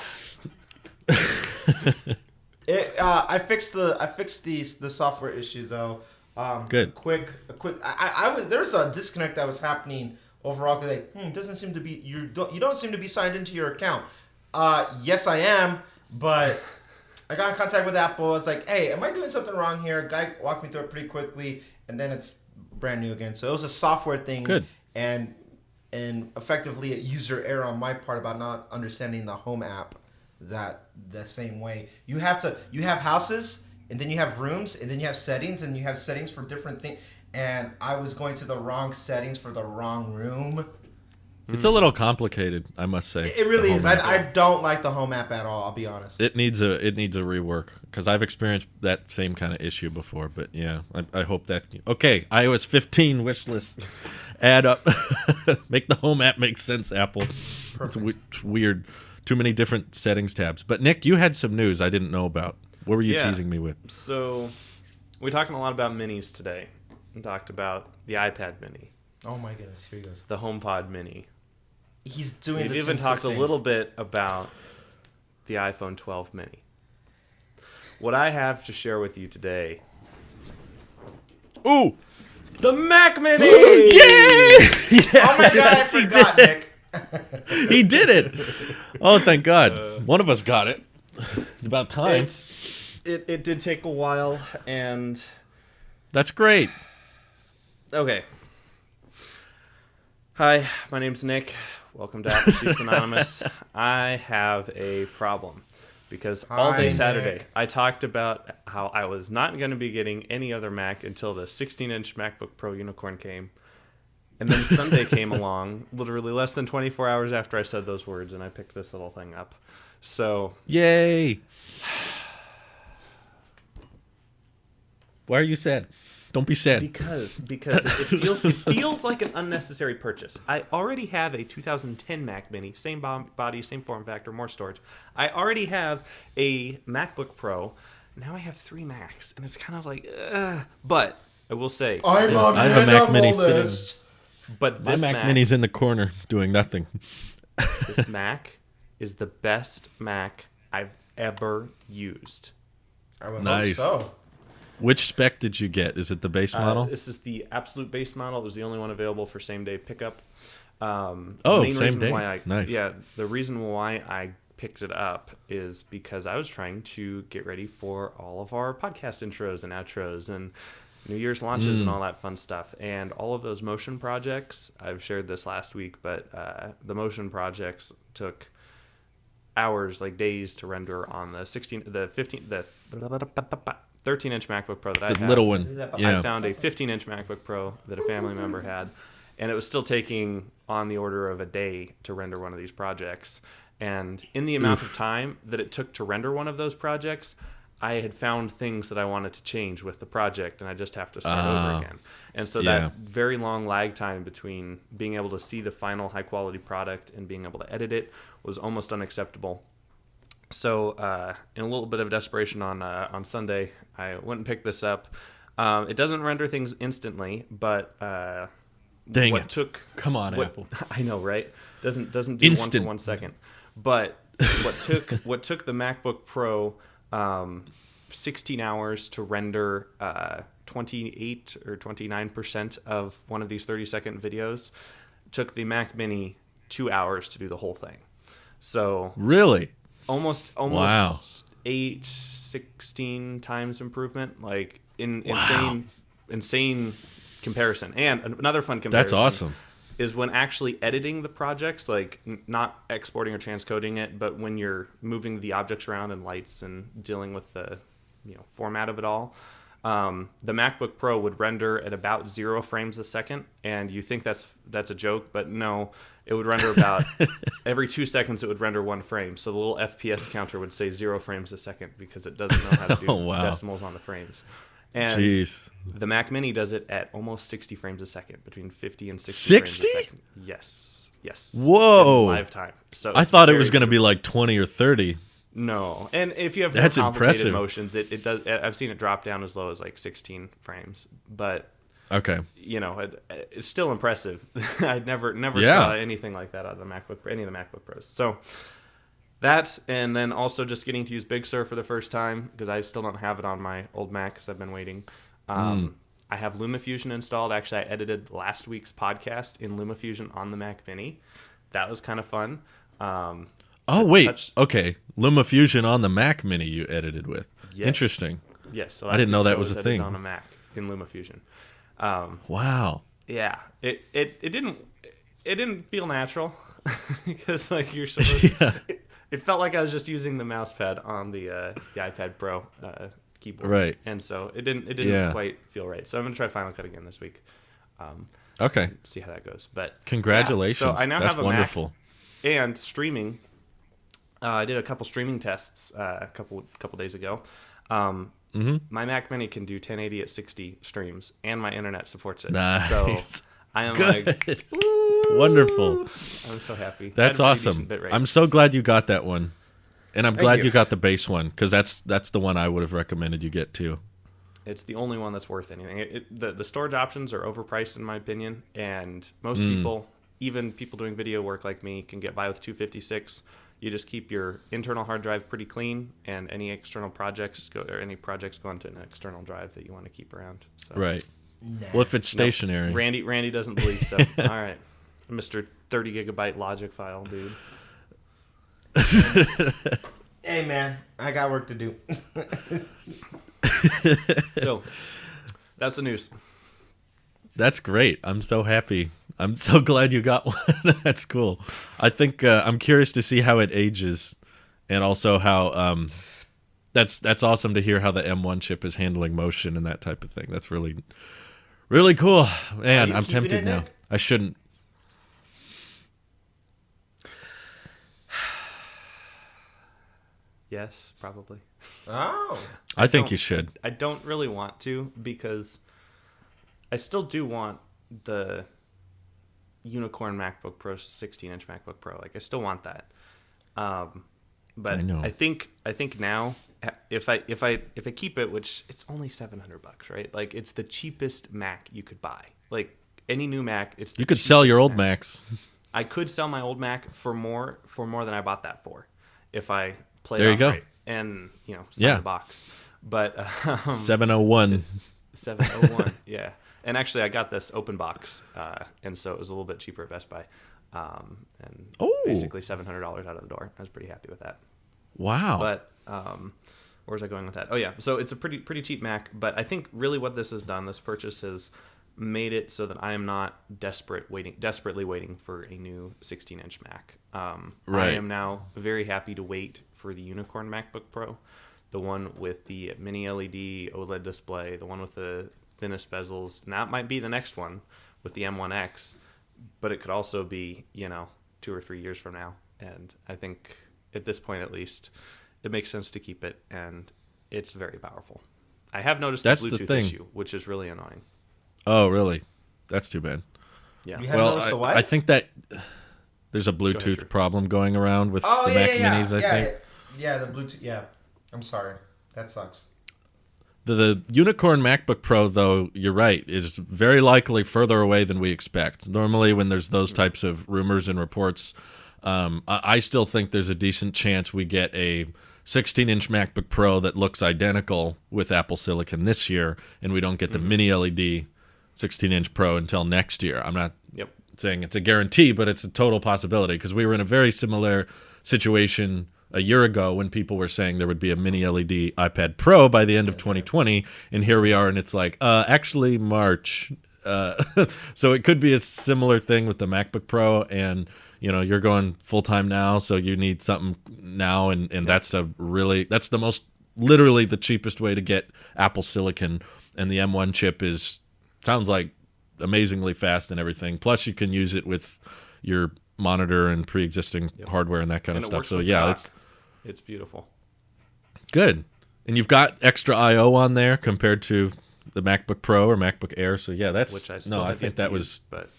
I fixed the software issue though. Good. There was a disconnect that was happening overall. Like, it doesn't seem to be you don't seem to be signed into your account. Yes, I am, but I got in contact with Apple. I was like, hey, am I doing something wrong here? Guy walked me through it pretty quickly, and then it's brand new again. So it was a software thing. Good. And effectively a user error on my part about not understanding the Home app the same way. You have houses, and then you have rooms, and then you have settings, and you have settings for different things. And I was going to the wrong settings for the wrong room. It's a little complicated, I must say. It really is. I don't like the Home app at all, I'll be honest. It needs a rework, because I've experienced that same kind of issue before. But yeah, I hope that... Okay, iOS 15 wish list. Add up. Make the Home app make sense, Apple. Perfect. It's weird. Too many different settings tabs. But Nick, you had some news I didn't know about. What were you teasing me with? So, we're talking a lot about minis today. We talked about the iPad mini. Oh my goodness, here he goes. The HomePod mini. He's doing We've even talked a little bit about the iPhone 12 mini. What I have to share with you today... Ooh! The Mac Mini! Yes! Oh my god, I forgot, Nick. He did it! Oh, thank God. One of us got it. It's about time. It did take a while, and... That's great. Okay. Hi, my name's Nick. Welcome to Apple Sheeps Anonymous. I have a problem because all day Saturday Nick. I talked about how I was not going to be getting any other Mac until the 16-inch MacBook Pro Unicorn came. And then Sunday came along, literally less than 24 hours after I said those words, and I picked this little thing up. So... Yay! Why are you sad? Don't be sad. Because it feels like an unnecessary purchase. I already have a 2010 Mac Mini, same body, same form factor, more storage. I already have a MacBook Pro. Now I have 3 Macs, and it's kind of like, but I will say, I have a Mac Mini sitting. But this my Mac Mini's in the corner doing nothing. This Mac is the best Mac I've ever used. I would hope so. Which spec did you get? Is it the base model? This is the absolute base model. It was the only one available for same-day pickup. Same day. Nice. Yeah, the reason why I picked it up is because I was trying to get ready for all of our podcast intros and outros and New Year's launches and all that fun stuff. And all of those motion projects, I've shared this last week, but the motion projects took hours, like days, to render on the 13-inch MacBook Pro that I have. The little one. Yeah. I found a 15-inch MacBook Pro that a family member had, and it was still taking on the order of a day to render one of these projects. And in the amount of time that it took to render one of those projects, I had found things that I wanted to change with the project, and I just have to start over again. And so that very long lag time between being able to see the final high-quality product and being able to edit it was almost unacceptable. So in a little bit of desperation on Sunday, I went and picked this up. It doesn't render things instantly, but Dang it. Come on, Apple. I know, right? Doesn't do instant. 1 for 1 second. But what took the MacBook Pro 16 hours to render 28 or 29% of one of these 30-second videos took the Mac Mini 2 hours to do the whole thing. So really, almost wow. 16 times improvement, like insane comparison. And another fun comparison. That's awesome. Is when actually editing the projects, like not exporting or transcoding it, but when you're moving the objects around and lights and dealing with the format of it all. The MacBook Pro would render at about 0 frames a second, and you think that's a joke, but no, it would render about every 2 seconds. It would render 1 frame, so the little FPS counter would say 0 frames a second because it doesn't know how to do decimals on the frames. And the Mac Mini does it at almost 60 frames a second, between 50 and 60 frames a second. Yes. Whoa. Live time. So I thought it was going to be like 20 or 30. No. And if you have more complicated motions, it does. I've seen it drop down as low as like 16 frames. But okay, it's still impressive. I never saw anything like that out of the MacBook, any of the MacBook Pros. So that, and then also just getting to use Big Sur for the first time, because I still don't have it on my old Mac because I've been waiting. I have LumaFusion installed. Actually, I edited last week's podcast in LumaFusion on the Mac Mini. That was kind of fun. Okay. LumaFusion on the Mac Mini you edited with. Yes. Interesting. Yes. So I didn't know that was a thing. On a Mac in LumaFusion. Wow. Yeah. It didn't feel natural because like you're supposed to, it felt like I was just using the mouse pad on the iPad Pro keyboard. Right. And so it didn't quite feel right. So I'm going to try Final Cut again this week. Okay. See how that goes. But congratulations. So I now That's have a wonderful. Mac and streaming. I did a couple streaming tests a couple days ago. My Mac Mini can do 1080 at 60 streams, and my internet supports it. Nice. So I am like, wonderful. I'm so happy. That's awesome. I'm so glad you got that one, and I'm glad you got the base one, because that's the one I would have recommended you get too. It's the only one that's worth anything. The storage options are overpriced in my opinion, and most people, even people doing video work like me, can get by with 256. You just keep your internal hard drive pretty clean, and any external projects go onto an external drive that you want to keep around. So. Right. Nah. Well, if it's stationary. No, Randy doesn't believe so. All right, Mr. 30 gigabyte logic file, dude. Hey man, I got work to do. So, that's the news. That's great. I'm so happy. I'm so glad you got one. That's cool. I think I'm curious to see how it ages, and also how that's awesome to hear how the M1 chip is handling motion and that type of thing. That's really, really cool. Man, I'm tempted now. I shouldn't. Yes, probably. Oh. I think you should. I don't really want to, because I still do want the unicorn MacBook Pro, 16-inch MacBook Pro. Like, I still want that. But I think now, if I keep it, which it's only $700, right? Like, it's the cheapest Mac you could buy. Like, any new Mac, it's the you could sell your old Macs. I could sell my old Mac for more than I bought that for, if I played there you go. Right and sell the box. But 701. 701, yeah. And actually, I got this open box, and so it was a little bit cheaper at Best Buy, and basically $700 out of the door. I was pretty happy with that. Wow. But where was I going with that? Oh yeah, so it's a pretty cheap Mac. But I think really what this has done, this purchase has made it so that I am not desperately waiting for a new 16-inch Mac. Right. I am now very happy to wait for the Unicorn MacBook Pro, the one with the mini LED OLED display, the one with the thinnest bezels. And that might be the next one with the M1X, but it could also be, 2 or 3 years from now. And I think at this point, at least, it makes sense to keep it, and it's very powerful. I have noticed That's a the Bluetooth thing. issue, which is really annoying. Oh, really? That's too bad. Yeah. You haven't noticed the what? I think that there's a Bluetooth Drew. problem going around with Oh, the yeah, Mac yeah, Minis, I think. Yeah, the Bluetooth. Yeah. I'm sorry. That sucks. The Unicorn MacBook Pro, though, you're right, is very likely further away than we expect. Normally, when there's those types of rumors and reports, I still think there's a decent chance we get a 16-inch MacBook Pro that looks identical with Apple Silicon this year, and we don't get the mini LED 16-inch Pro until next year. I'm not saying it's a guarantee, but it's a total possibility, because we were in a very similar situation a year ago when people were saying there would be a mini LED iPad Pro by the end of 2020, and here we are, and it's like, actually March. So it could be a similar thing with the MacBook Pro, and you're going full-time now, so you need something now, and that's the most, literally the cheapest way to get Apple Silicon, and the M1 chip sounds like amazingly fast and everything. Plus you can use it with your monitor and pre-existing hardware and that kind of stuff. So yeah, it's beautiful. Good. And you've got extra I/O on there compared to the MacBook Pro or MacBook Air. So yeah, Which I still I think that was, but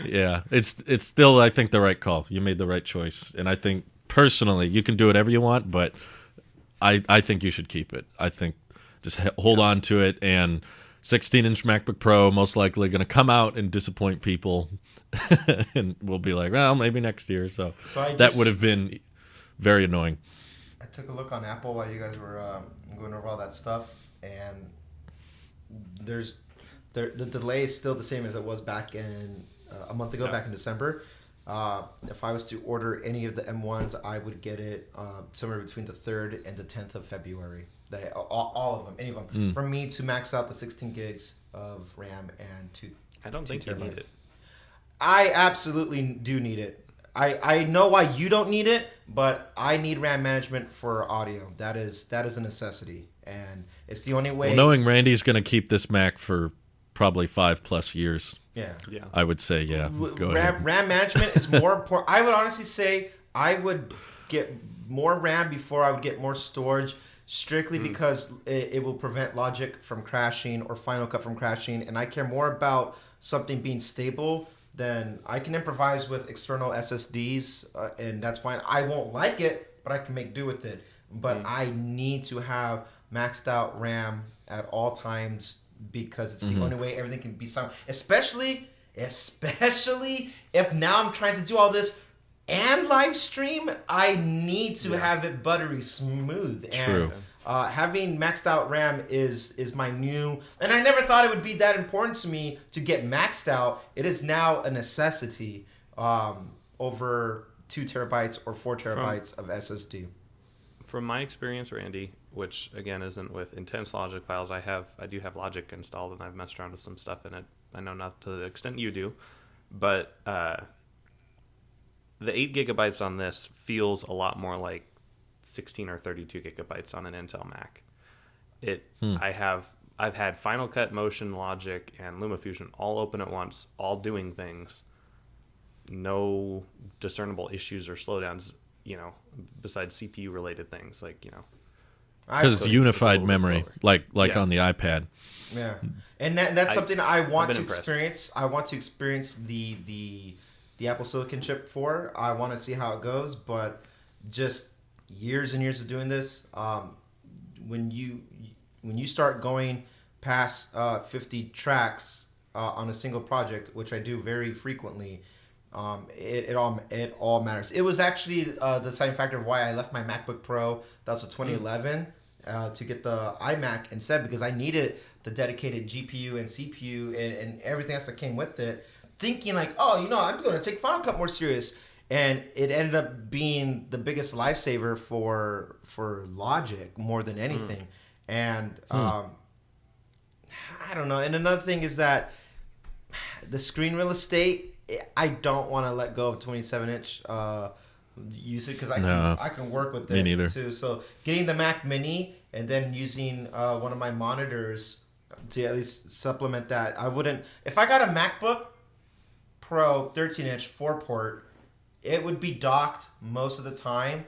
yeah. It's still, I think, the right call. You made the right choice, and I think personally you can do whatever you want, but I think you should keep it. I think just hold on to it. And 16-inch MacBook Pro most likely going to come out and disappoint people, and we'll be like, well, maybe next year. So that would have been very annoying. I took a look on Apple while you guys were going over all that stuff, and the delay is still the same as it was back in a month ago, back in December. If I was to order any of the M1s, I would get it somewhere between the 3rd and the 10th of February. All of them, any of them. For me to max out the 16 gigs of RAM and I don't think you need it. I absolutely do need it. I know why you don't need it, but I need RAM management for audio. That is a necessity, and it's the only way. Well, knowing Randy's going to keep this Mac for probably 5+ years. Yeah. I would say, go ahead. RAM management is more important. I would honestly say I would get more RAM before I would get more storage, strictly because it will prevent Logic from crashing or Final Cut from crashing, and I care more about something being stable. Then I can improvise with external SSDs, and that's fine. I won't like it, but I can make do with it. But I need to have maxed out RAM at all times, because it's the only way everything can be sound. Especially if now I'm trying to do all this and live stream, I need to have it buttery smooth. True. And having maxed out RAM is my new, and I never thought it would be that important to me to get maxed out. It is now a necessity over 2 terabytes or 4 terabytes of SSD. From my experience, Randy, which again isn't with intense Logic files, I do have Logic installed, and I've messed around with some stuff in it. I know not to the extent you do, but the 8 gigabytes on this feels a lot more like 16 or 32 gigabytes on an Intel Mac. I've had Final Cut, Motion, Logic, and LumaFusion all open at once, all doing things. No discernible issues or slowdowns, besides CPU related things, because it's unified memory, like on the iPad. Yeah, and that's something I want to experience. I want to experience the Apple Silicon chip for. I want to see how it goes, but just years and years of doing this, when you start going past 50 tracks on a single project, which I do very frequently, it all matters. It was actually the deciding factor of why I left my MacBook Pro. That was 2011. To get the iMac instead, because I needed the dedicated GPU and CPU and everything else that came with it, thinking like, I'm going to take Final Cut more serious. And it ended up being the biggest lifesaver for Logic more than anything. And I don't know. And another thing is that the screen real estate, I don't want to let go of 27-inch use it because I can work with me it neither. too. So getting the Mac Mini and then using one of my monitors to at least supplement that. I wouldn't, if I got a MacBook Pro 13-inch 4-port, it would be docked most of the time.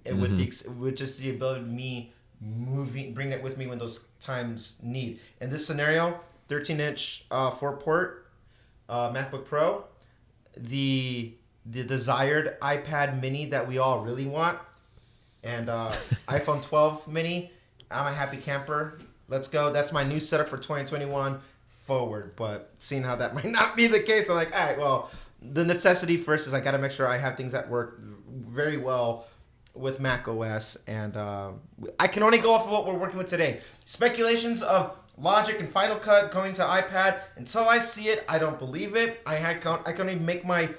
With just the ability of me bringing it with me when those times need. In this scenario, 13-inch 4-port MacBook Pro, the desired iPad Mini that we all really want, and iPhone 12 Mini. I'm a happy camper. Let's go. That's my new setup for 2021 forward. But seeing how that might not be the case, I'm like, all right, well, the necessity first is I got to make sure I have things that work very well with Mac OS, and I can only go off of what we're working with today. Speculations of Logic and Final Cut going to iPad, until I see it, I don't believe it. I can only make my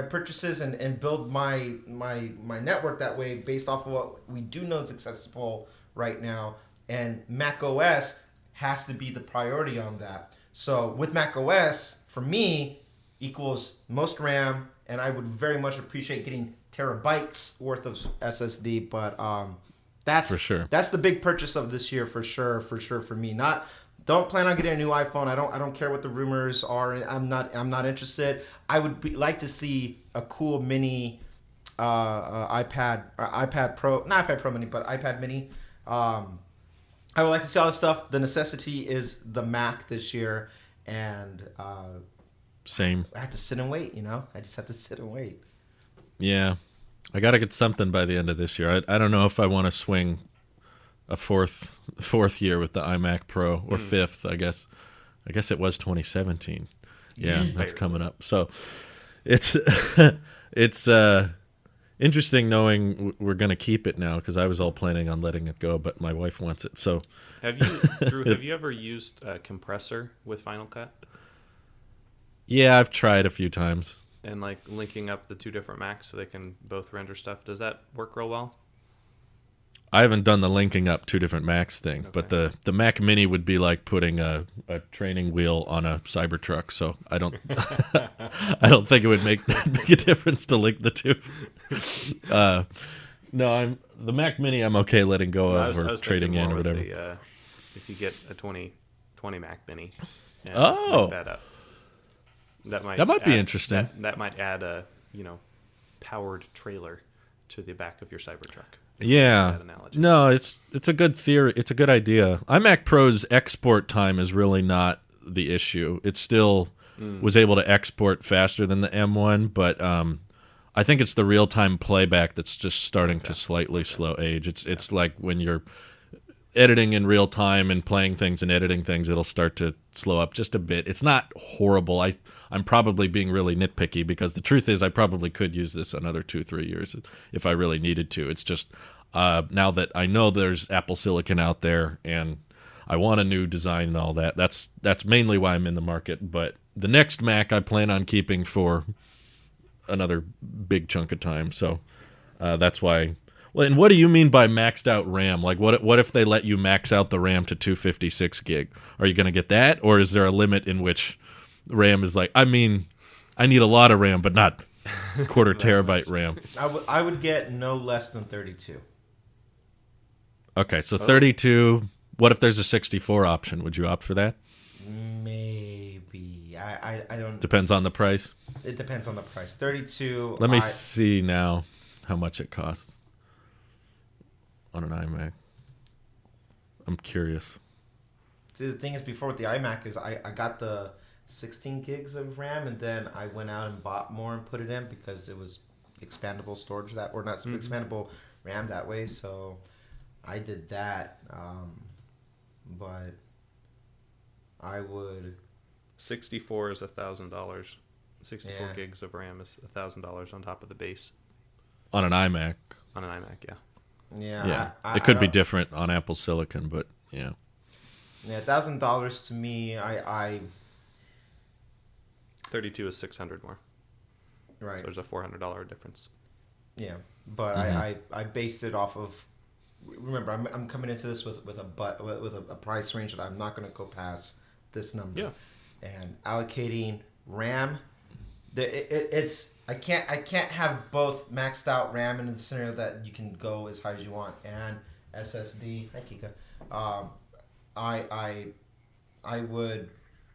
purchases and build my network that way based off of what we do know is accessible right now, and Mac OS has to be the priority on that. So with Mac OS, for me, equals most RAM, and I would very much appreciate getting terabytes worth of SSD, but that's for sure. That's the big purchase of this year for sure for me. Don't plan on getting a new iPhone. I don't care what the rumors are. I'm not interested. I would like to see a cool mini iPad or iPad Pro, not iPad Pro mini, but iPad mini. I would like to see all this stuff. The necessity is the Mac this year, and same. I have to sit and wait. I just have to sit and wait. Yeah, I got to get something by the end of this year. I don't know if I want to swing a fourth year with the iMac Pro, or fifth, I guess. I guess it was 2017. Yeah, that's coming up. So it's it's interesting knowing we're going to keep it now, because I was all planning on letting it go, but my wife wants it. So Drew, have you ever used a compressor with Final Cut? Yeah, I've tried a few times. And like linking up the two different Macs so they can both render stuff. Does that work real well? I haven't done the linking up two different Macs thing, but the Mac Mini would be like putting a training wheel on a Cybertruck. So I don't I don't think it would make a difference to link the two. No, the Mac Mini I'm okay letting go of or trading in or whatever. If you get a 2020 Mac Mini, and link that up. That might be interesting. That might add a powered trailer to the back of your Cybertruck. Yeah. No, it's a good theory. It's a good idea. iMac Pro's export time is really not the issue. It still was able to export faster than the M1, but I think it's the real-time playback that's just starting to slightly slow age. It's like when you're editing in real time and playing things and editing things, it'll start to slow up just a bit. It's not horrible. I'm probably being really nitpicky, because the truth is I probably could use this another 2-3 years if I really needed to. It's just now that I know there's Apple Silicon out there and I want a new design and all that, that's mainly why I'm in the market. But the next Mac I plan on keeping for another big chunk of time. So that's why. Well, and what do you mean by maxed out RAM? Like, what if they let you max out the RAM to 256 gig? Are you going to get that, or is there a limit in which RAM is like? I mean, I need a lot of RAM, but not quarter terabyte RAM. I would get no less than 32. Okay, so 32. What if there's a 64 option? Would you opt for that? Maybe. I don't. Depends on the price. It depends on the price. 32. Let me see now how much it costs on an iMac. I'm curious. See, the thing is, before with the iMac is I got the 16 gigs of RAM, and then I went out and bought more and put it in because it was expandable storage or not expandable RAM that way. So I did that, but I would. 64 is $1,000. 64 Yeah. gigs of RAM is $1,000 on top of the base. On an iMac. On an iMac, yeah. Yeah, it could be different on Apple Silicon, but yeah. Yeah, $1,000 to me, I 32 is 600 more. right. So there's a $400 difference. Yeah, but I based it off of remember, I'm coming into this with a price range that I'm not going to go past this number. Yeah. And allocating RAM, I can't have both maxed out RAM in the scenario that you can go as high as you want and SSD. Hi Kika. I would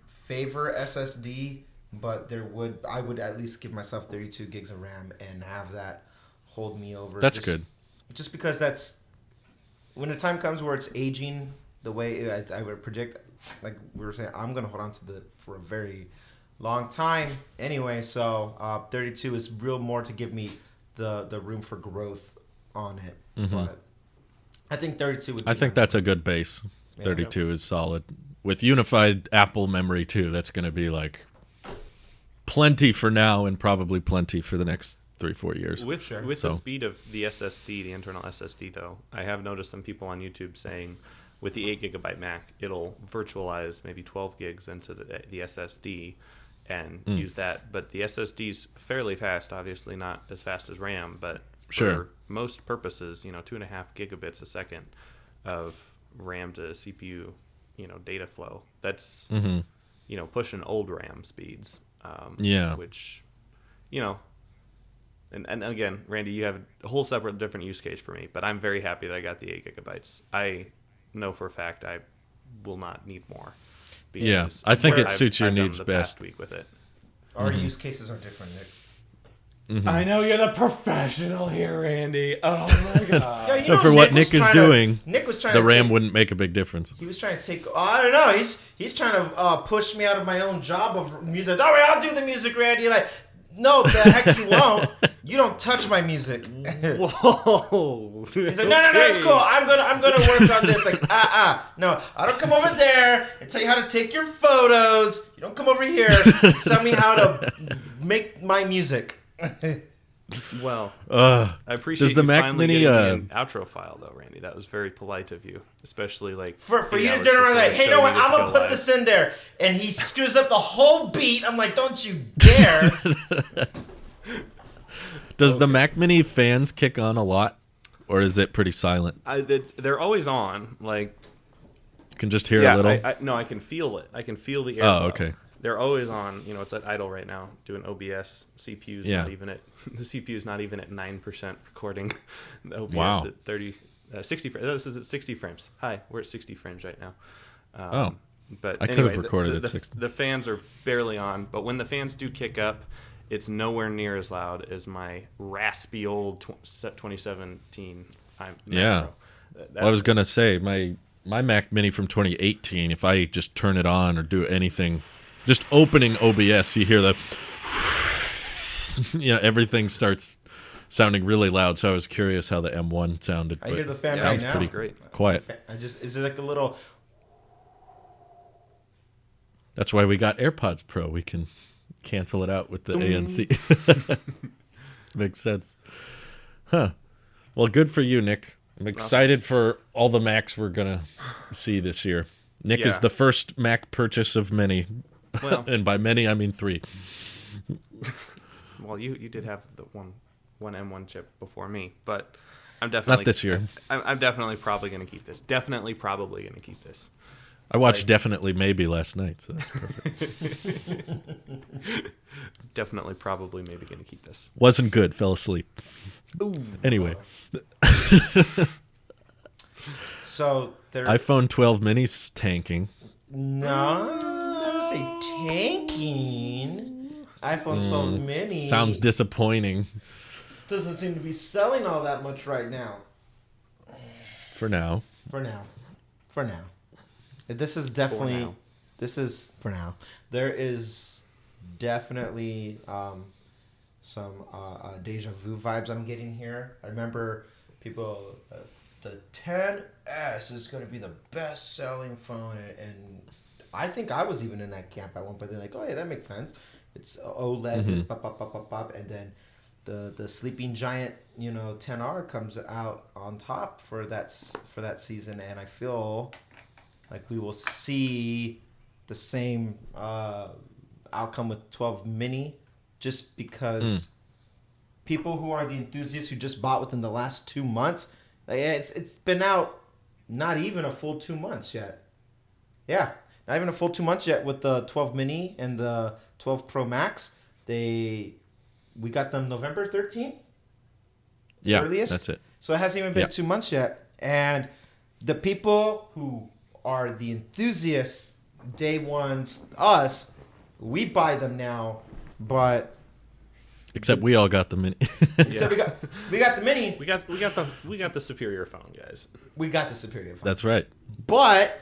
favor SSD, but I would at least give myself 32 gigs of RAM and have that hold me over. That's good. Just because that's when the time comes where it's aging the way I would predict. Like we were saying, I'm gonna hold on to for a very long time anyway. So 32 is real more to give me the room for growth on it. Mm-hmm. But I think 32 would. I think that's a good base. 32 is solid. With unified Apple memory too, that's going to be like plenty for now and probably plenty for the next 3-4 years. With the speed of the SSD, the internal SSD though, I have noticed some people on YouTube saying with the 8 gigabyte Mac, it'll virtualize maybe 12 gigs into the SSD and use that. But the SSD's fairly fast, obviously not as fast as RAM, but for most purposes, 2.5 gigabits a second of RAM to CPU, data flow. That's, pushing old RAM speeds. Which, and again, Randy, you have a whole separate different use case for me, but I'm very happy that I got the 8 gigabytes. I know for a fact I will not need more. Yeah, I think it suits your needs best. Past week with it. Our use cases are different, Nick. Mm-hmm. I know you're the professional here, Randy. Oh my god! For what Nick is doing, Nick was trying the RAM wouldn't make a big difference. He was trying to take. I don't know. He's trying to push me out of my own job of music. All right, I'll do the music, Randy. Like, no, the heck you won't. You don't touch my music. Whoa! He's like, no, it's cool. I'm gonna work on this. Like, no, I don't come over there and tell you how to take your photos. You don't come over here and tell me how to make my music. Well, I appreciate the you Mac finally Mini, getting me an outro file, though, Randy. That was very polite of you, especially like for you to turn around like, hey, no, I'm gonna put this in there, and he screws up the whole beat. I'm like, don't you dare! Does the Mac Mini fans kick on a lot, or is it pretty silent? They're always on. Like, you can just hear a little. No, I can feel it. I can feel the airflow. Oh, okay. They're always on. It's at idle right now, doing OBS. CPU's not even at the CPU's not even at 9% recording. The OBS at 60 frames. This is at 60 frames. Hi, we're at 60 frames right now. But I could have recorded at 60. The fans are barely on, but when the fans do kick up, it's nowhere near as loud as my raspy old 2017. Yeah, I was gonna say my Mac Mini from 2018. If I just turn it on or do anything. Just opening OBS, you hear the, everything starts sounding really loud. So I was curious how the M1 sounded. I hear the fan right now. Pretty great. Quiet. Is it like a little? That's why we got AirPods Pro. We can cancel it out with the ANC. Makes sense. Huh. Well, good for you, Nick. I'm excited for all the Macs we're gonna see this year. Nick is the first Mac purchase of many. Well, and by many I mean 3. Well, you did have the one M1 chip before me, but I'm definitely not this year. I'm definitely probably going to keep this. Definitely, probably going to keep this. I watched Definitely Maybe last night, so that's perfect. Definitely, probably, maybe going to keep this. Wasn't good. Fell asleep. Ooh. Anyway. So iPhone 12 mini's tanking. No. Say tanking. iPhone 12 mini sounds disappointing. Doesn't seem to be selling all that much right now. For now. This is definitely for now. There is definitely some deja vu vibes I'm getting here. I remember people the 10S is going to be the best selling phone and I think I was even in that camp at one point. They're like, oh yeah, that makes sense. It's OLED, this pop, and then the sleeping giant, 10R comes out on top for that season, and I feel like we will see the same outcome with 12 mini, just because people who are the enthusiasts who just bought within the last 2 months, Like, it's been out not even a full 2 months yet. Yeah, not even a full 2 months yet with the 12 mini and the 12 Pro Max. We got them November 13th. Yeah, earliest. that's it. So it hasn't even been 2 months yet. And the people who are the enthusiasts, day ones, us, we buy them now, but except we all got the mini. so we got the mini. We got the superior phone, guys. We got the superior phone. That's right. But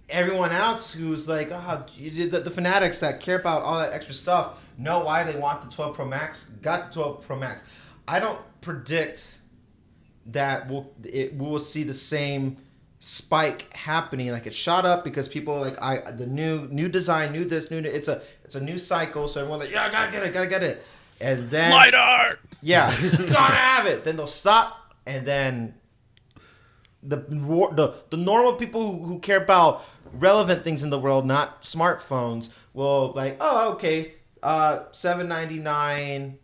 everyone else who's like, the fanatics that care about all that extra stuff know why they want the 12 Pro Max. Got the 12 Pro Max. I don't predict that we'll see the same spike happening. Like, it shot up because people like the new design, new this, new it's a new cycle. So everyone's like, yeah, gotta get it, and then LiDAR. yeah, gotta have it. Then they'll stop, and then the normal people who care about relevant things in the world, not smartphones, will like, oh, okay, $799.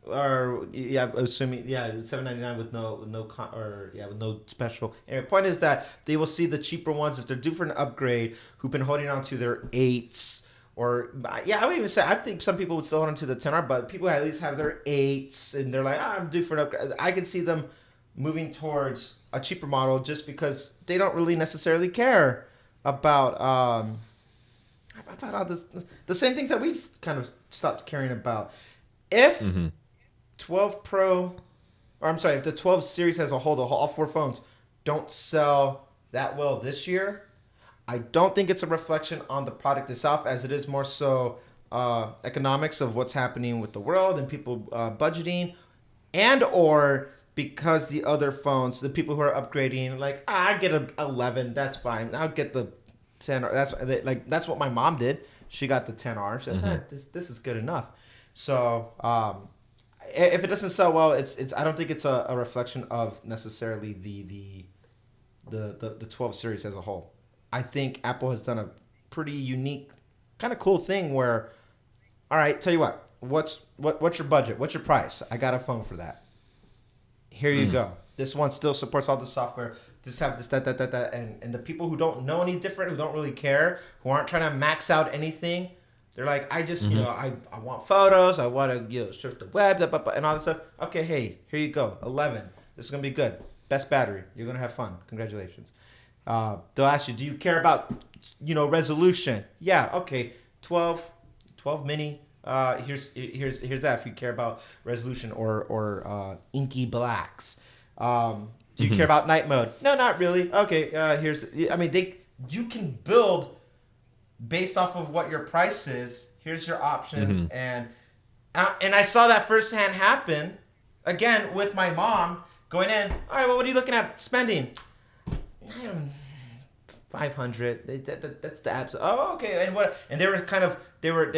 Or assuming $799 with no special. And the point is that they will see the cheaper ones if they're due for an upgrade, who've been holding on to their 8s, or I would even say I think some people would still hold on to the 10R, but people at least have their 8s and they're like, I'm due for an upgrade. I can see them moving towards a cheaper model just because they don't really necessarily care about all this, the same things that we kind of stopped caring about. If 12 Pro, or I'm sorry, if the 12 series as a whole, all 4 phones don't sell that well this year, I don't think it's a reflection on the product itself, as it is more so economics of what's happening with the world and people budgeting, and or because the other phones, the people who are upgrading, like, I get an 11, that's fine. I'll get the 10. That's what my mom did. She got the 10R. She said, this is good enough. So if it doesn't sell well, it's I don't think it's a reflection of necessarily the 12 series as a whole. I think Apple has done a pretty unique, kind of cool thing where, all right, tell you what's your budget? What's your price? I got a phone for that. Here you go. This one still supports all the software. Just have this, that, and the people who don't know any different, who don't really care, who aren't trying to max out anything. They're like, I just, I want photos. I want to, surf the web, and all this stuff. Okay, hey, here you go. 11. This is going to be good. Best battery. You're going to have fun. Congratulations. They'll ask you, do you care about, resolution? Yeah, okay. 12 mini. Here's that if you care about resolution or inky blacks. Do you care about night mode? No, not really. Okay, you can build based off of what your price is. Here's your options. And I saw that firsthand happen again with my mom going in. All right, well, what are you looking at spending? 500. That's the apps. Oh, okay. And what? And they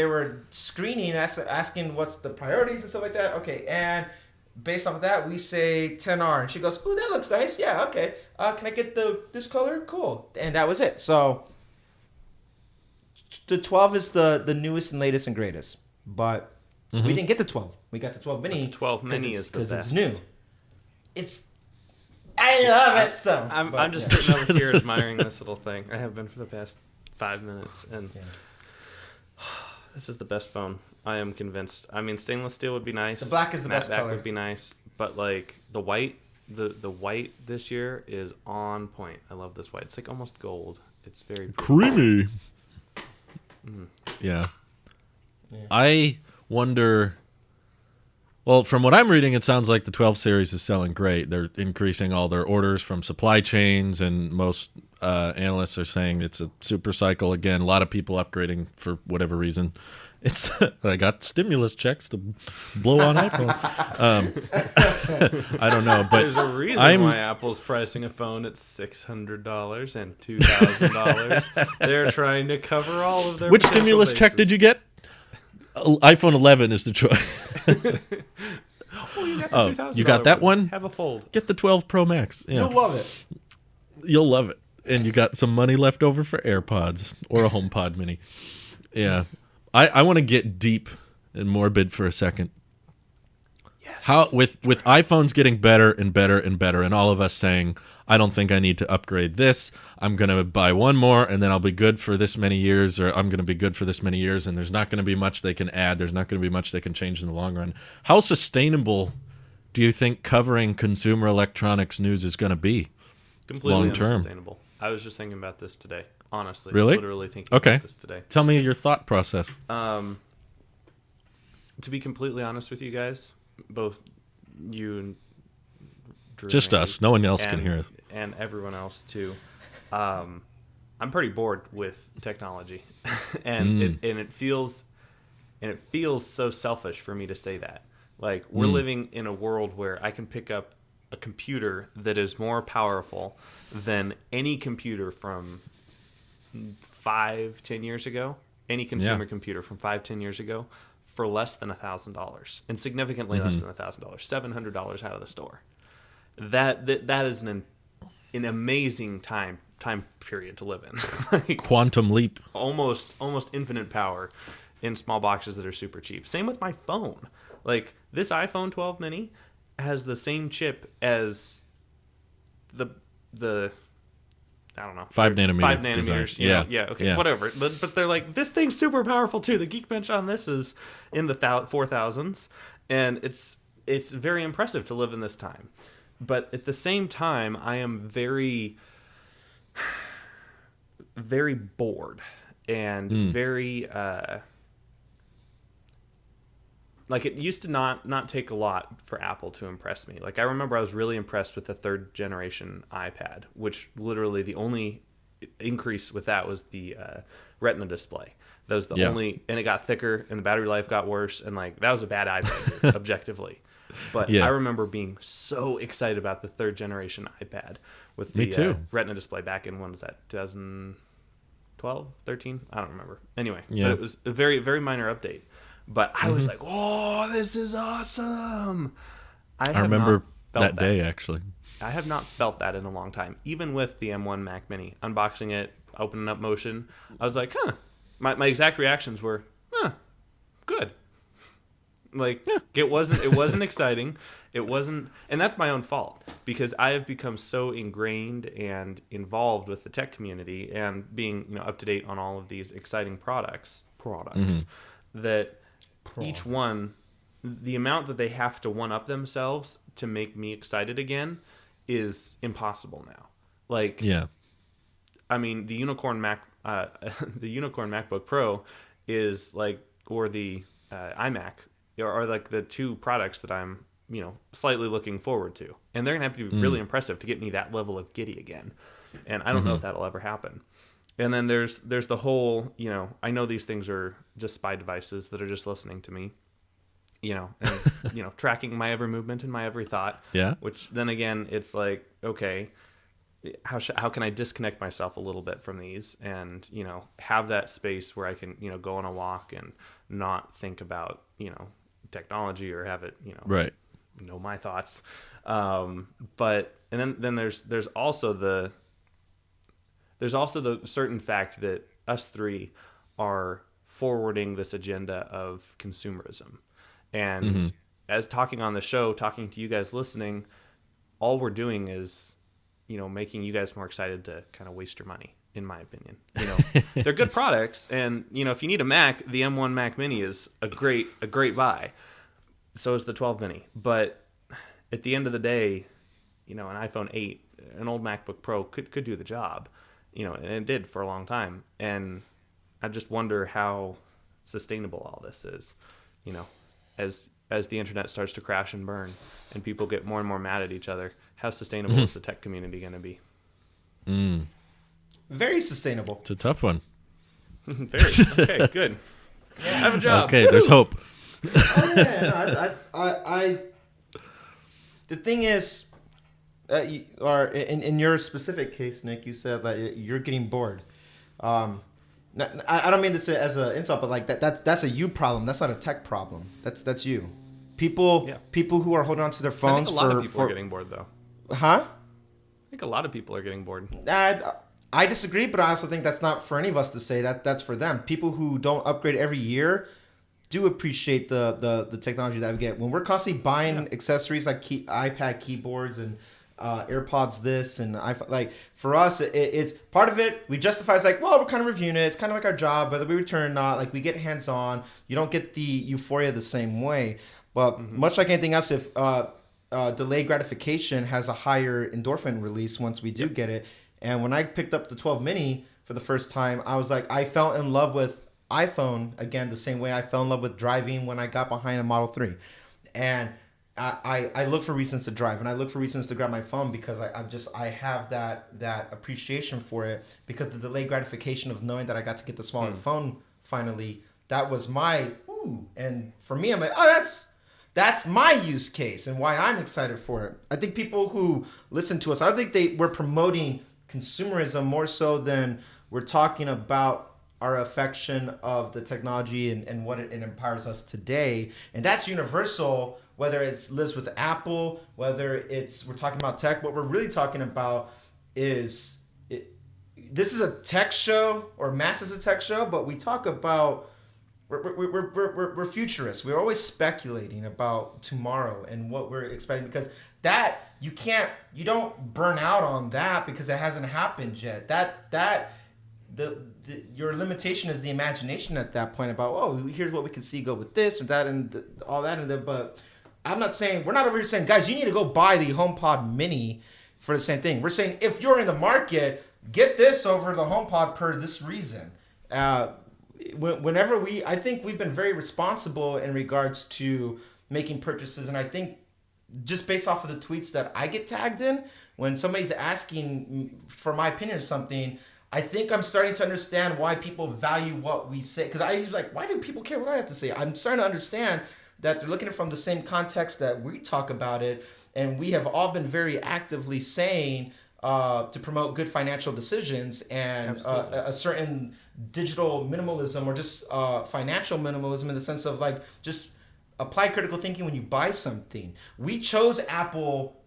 were screening, asking what's the priorities and stuff like that. Okay, and based off of that, we say 10R, and she goes, "Ooh, that looks nice. Yeah, okay. Can I get this color? Cool." And that was it. So the 12 is the newest and latest and greatest, but we didn't get the 12. We got the 12 mini. The 12 mini is the best. Because it's new. I love it so. I'm just sitting over here admiring this little thing. I have been for the past 5 minutes, and this is the best phone. I am convinced. I mean, stainless steel would be nice. The black is the best color. Matte would be nice, but like the white, the white this year is on point. I love this white. It's like almost gold. It's very creamy. Yeah. I wonder. Well, from what I'm reading, it sounds like the 12 series is selling great. They're increasing all their orders from supply chains, and most analysts are saying it's a super cycle again. A lot of people upgrading for whatever reason. I got stimulus checks to blow on iPhone. I don't know, but there's a reason why Apple's pricing a phone at $600 and $2,000. They're trying to cover all of their. Which stimulus check did you get? iPhone 11 is the choice. Oh, you got the $2,000 you got that one? Have a fold. Get the 12 Pro Max. Yeah. You'll love it. You'll love it. And you got some money left over for AirPods or a HomePod mini. Yeah. I want to get deep and morbid for a second. Yeah. How with iPhones getting better and better and better, and all of us saying, I don't think I need to upgrade this. I'm gonna buy one more, and then I'll be good for this many years, or I'm gonna be good for this many years, and there's not gonna be much they can add. There's not gonna be much they can change in the long run. How sustainable do you think covering consumer electronics news is gonna be? Completely long term? unsustainable. I was just thinking about this today. Honestly, Really? literally thinking Okay. about this today. Tell me your thought process. To be completely honest with you guys, both you and Drew Just and us. No one else and, can hear us. and everyone else too. I'm pretty bored with technology, and it feels so selfish for me to say that. Like, we're living in a world where I can pick up a computer that is more powerful than any computer from 5-10 years ago, any consumer computer from 5-10 years ago, for less than $1,000, and significantly less than $1,000, $700 out of the store. That is an amazing time period to live in. Like, Quantum leap. almost infinite power in small boxes that are super cheap. Same with my phone. Like, this iPhone 12 mini has the same chip as the I don't know, 5 nanometer 5 nanometers. design. Okay, whatever. But they're like, this thing's super powerful too. The Geekbench on this is in the 4000s, and it's very impressive to live in this time. But at the same time, I am very, very bored and very like, it used to not take a lot for Apple to impress me. Like, I remember I was really impressed with the 3rd generation iPad, which literally the only increase with that was the Retina display. That was the only, and it got thicker, and the battery life got worse, and like, that was a bad iPad objectively. But I remember being so excited about the 3rd generation iPad with the Retina display back in, when was that, 2012, 13? I don't remember. Anyway, but it was a very, very minor update. But I was like, oh, this is awesome. I remember that day, actually. I have not felt that in a long time. Even with the M1 Mac Mini, unboxing it, opening up Motion, I was like, huh. My exact reactions were, good. Like, it wasn't exciting. It wasn't, and that's my own fault, because I have become so ingrained and involved with the tech community and being, up to date on all of these exciting products that each one, the amount that they have to one up themselves to make me excited again is impossible now. Like, I mean, the Unicorn MacBook Pro is like, or the iMac are like the two products that I'm, slightly looking forward to, and they're gonna have to be really impressive to get me that level of giddy again. And I don't know if that'll ever happen. And then there's the whole, I know these things are just spy devices that are just listening to me, and, tracking my every movement and my every thought. Yeah. Which then again, it's like, okay, how can I disconnect myself a little bit from these and, have that space where I can, go on a walk and not think about, technology, or have it, know my thoughts. But, and then there's also the certain fact that us three are forwarding this agenda of consumerism. And as talking on the show, talking to you guys listening, all we're doing is, making you guys more excited to kind of waste your money, in my opinion. They're good products. And, if you need a Mac, the M1 Mac Mini is a great buy. So is the 12 Mini. But at the end of the day, an iPhone 8, an old MacBook Pro could do the job. And it did for a long time. And I just wonder how sustainable all this is, as the internet starts to crash and burn and people get more and more mad at each other. How sustainable is the tech community going to be? Very sustainable. It's a tough one. Very. Okay, good. I have a job. Okay, there's hope. The thing is, in your specific case, Nick, you said that you're getting bored. I don't mean to say it as an insult, but like that's a you problem. That's not a tech problem. That's you. People who are holding on to their phones. I think a lot of people are getting bored, though. Huh? I think a lot of people are getting bored. I disagree, but I also think that's not for any of us to say that. That's for them. People who don't upgrade every year, do appreciate the technology that we get. When we're constantly buying accessories like iPad keyboards and AirPods this and like for us it's part of it we justify as like, well, we're kind of reviewing it, it's kind of like our job, whether we return or not, like we get hands on, you don't get the euphoria the same way. But much like anything else, if delayed gratification has a higher endorphin release once we do get it. And when I picked up the 12 mini for the first time, I was like, I fell in love with iPhone again the same way I fell in love with driving when I got behind a Model 3. And I look for reasons to drive, and I look for reasons to grab my phone because I have that appreciation for it, because the delayed gratification of knowing that I got to get the smaller phone finally, that was my ooh. And for me, I'm like, oh, that's my use case and why I'm excited for it. I think people who listen to us, I don't think we're promoting consumerism more so than we're talking about our affection of the technology and what it empowers us today. And that's universal, whether it lives with Apple, whether we're talking about tech. What we're really talking about is, this is a tech show, or Mass is a tech show, but we talk about, we're futurists. We're always speculating about tomorrow and what we're expecting, because that, you don't burn out on that because it hasn't happened yet. Your limitation is the imagination at that point about, oh, here's what we can see go with this or that and all that and that. But we're not over here saying, guys, you need to go buy the HomePod mini for the same thing. We're saying, if you're in the market, get this over the HomePod per this reason. I think we've been very responsible in regards to making purchases. And I think just based off of the tweets that I get tagged in, when somebody's asking for my opinion or something, I think I'm starting to understand why people value what we say. Because I was like, why do people care what I have to say? I'm starting to understand that they're looking at it from the same context that we talk about it. And we have all been very actively saying to promote good financial decisions and a certain digital minimalism, or just financial minimalism, in the sense of like, just apply critical thinking when you buy something. We chose Apple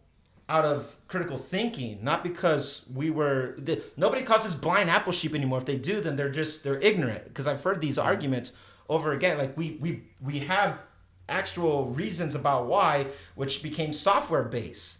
out of critical thinking, not because nobody calls us blind Apple sheep anymore. If they do, then they're ignorant, because I've heard these arguments over again. Like we have actual reasons about why, which became software based,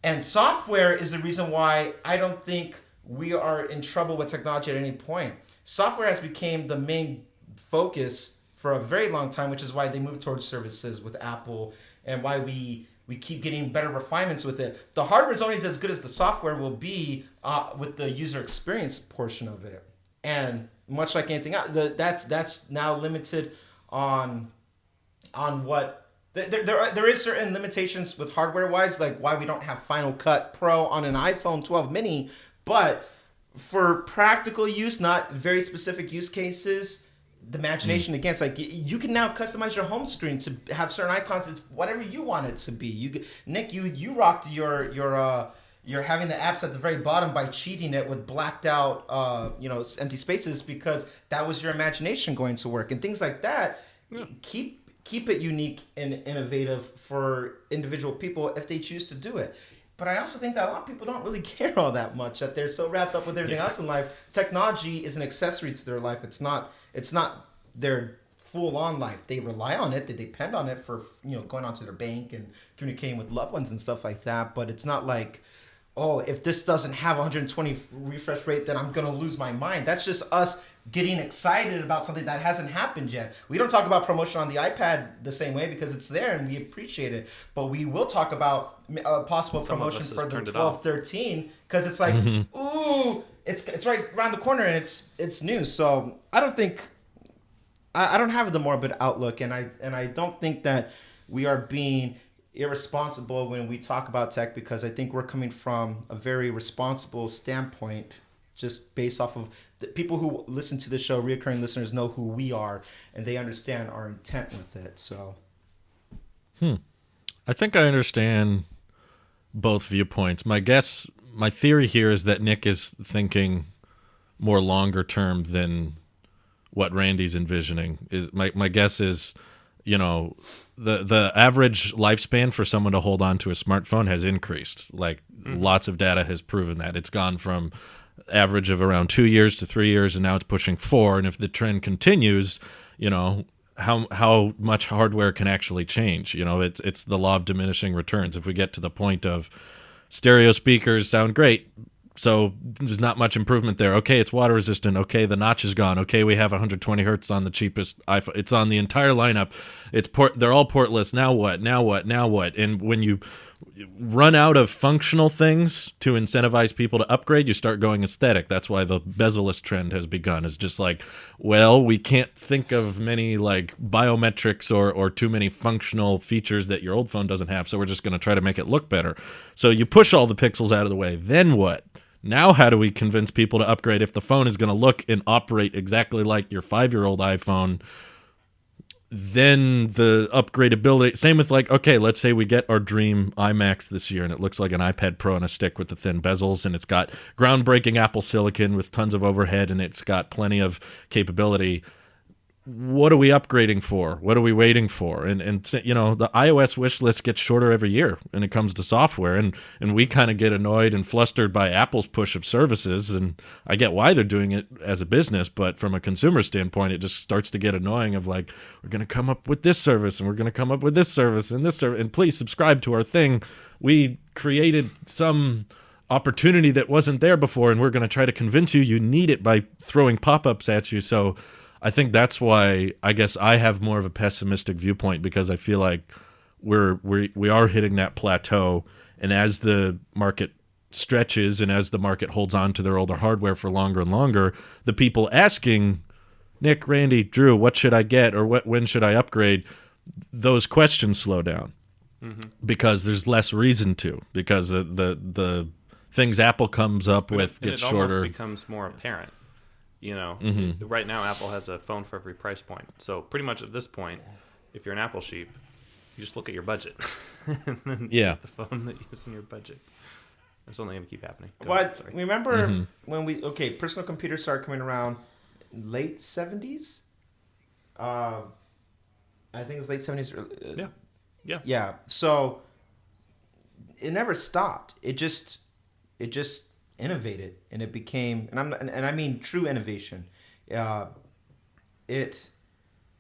and software is the reason why I don't think we are in trouble with technology at any point. Software has become the main focus for a very long time, which is why they moved towards services with Apple, and why we keep getting better refinements with it. The hardware is only as good as the software will be with the user experience portion of it. And much like anything else, that's now limited on what there is certain limitations with hardware wise, like why we don't have Final Cut Pro on an iPhone 12 mini. But for practical use, not very specific use cases, the imagination against, like, you can now customize your home screen to have certain icons. It's whatever you want it to be. Nick, you rocked your having the apps at the very bottom by cheating it with blacked out empty spaces, because that was your imagination going to work, and things like that. Keep it unique and innovative for individual people if they choose to do it. But I also think that a lot of people don't really care all that much, that they're so wrapped up with everything else in life. Technology is an accessory to their life. It's not their full-on life. They rely on it. They depend on it for going onto their bank and communicating with loved ones and stuff like that. But it's not like, oh, if this doesn't have 120 refresh rate, then I'm going to lose my mind. That's just us getting excited about something that hasn't happened yet. We don't talk about promotion on the iPad the same way because it's there and we appreciate it. But we will talk about a possible promotion for the 12-13, because it's like, ooh, it's right around the corner and it's new. So I don't think I don't have the morbid outlook, and I don't think that we are being irresponsible when we talk about tech, because I think we're coming from a very responsible standpoint, just based off of the people who listen to the show. Reoccurring listeners know who we are, and they understand our intent with it. So I think I understand both viewpoints. My theory here is that Nick is thinking more longer term than what Randy's envisioning. Is my guess is, the average lifespan for someone to hold on to a smartphone has increased. Like, lots of data has proven that. It's gone from average of around 2 years to 3 years, and now it's pushing 4. And if the trend continues, how much hardware can actually change. You know, it's the law of diminishing returns. If we get to the point of stereo speakers sound great, so there's not much improvement there. Okay, it's water resistant. Okay, the notch is gone. Okay, we have 120 hertz on the cheapest iPhone. It's on the entire lineup. They're all portless. Now what? Now what? Now what? And when you run out of functional things to incentivize people to upgrade, you start going aesthetic. That's why the bezel-less trend has begun. It's just like, well, we can't think of many like biometrics or too many functional features that your old phone doesn't have, so we're just going to try to make it look better. So you push all the pixels out of the way. Then what? Now how do we convince people to upgrade if the phone is going to look and operate exactly like your 5-year-old iPhone? Then the upgradability, same with like, okay, let's say we get our dream iMacs this year and it looks like an iPad Pro on a stick with the thin bezels, and it's got groundbreaking Apple silicon with tons of overhead, and it's got plenty of capability. What are we upgrading for? What are we waiting for? And you know, the iOS wish list gets shorter every year when it comes to software, and we kind of get annoyed and flustered by Apple's push of services, and I get why they're doing it as a business, but from a consumer standpoint, it just starts to get annoying of like, we're going to come up with this service, and we're going to come up with this service, and this service, and please subscribe to our thing. We created some opportunity that wasn't there before, and we're going to try to convince you need it by throwing pop-ups at you. So I think that's why I guess I have more of a pessimistic viewpoint, because I feel like we are hitting that plateau, and as the market stretches and as the market holds on to their older hardware for longer and longer, the people asking Nick, Randy, Drew, what should I get, or when should I upgrade? Those questions slow down because there's less reason to, because the things Apple comes up with get shorter. It almost becomes more apparent. You know, right now Apple has a phone for every price point. So pretty much at this point, if you're an Apple sheep, you just look at your budget. And then you get the phone that is in your budget. That's only going to keep happening. But remember when personal computers started coming around late 70s? I think it was late 70s. Yeah. So it never stopped. It just innovated, and it became, and I mean true innovation. It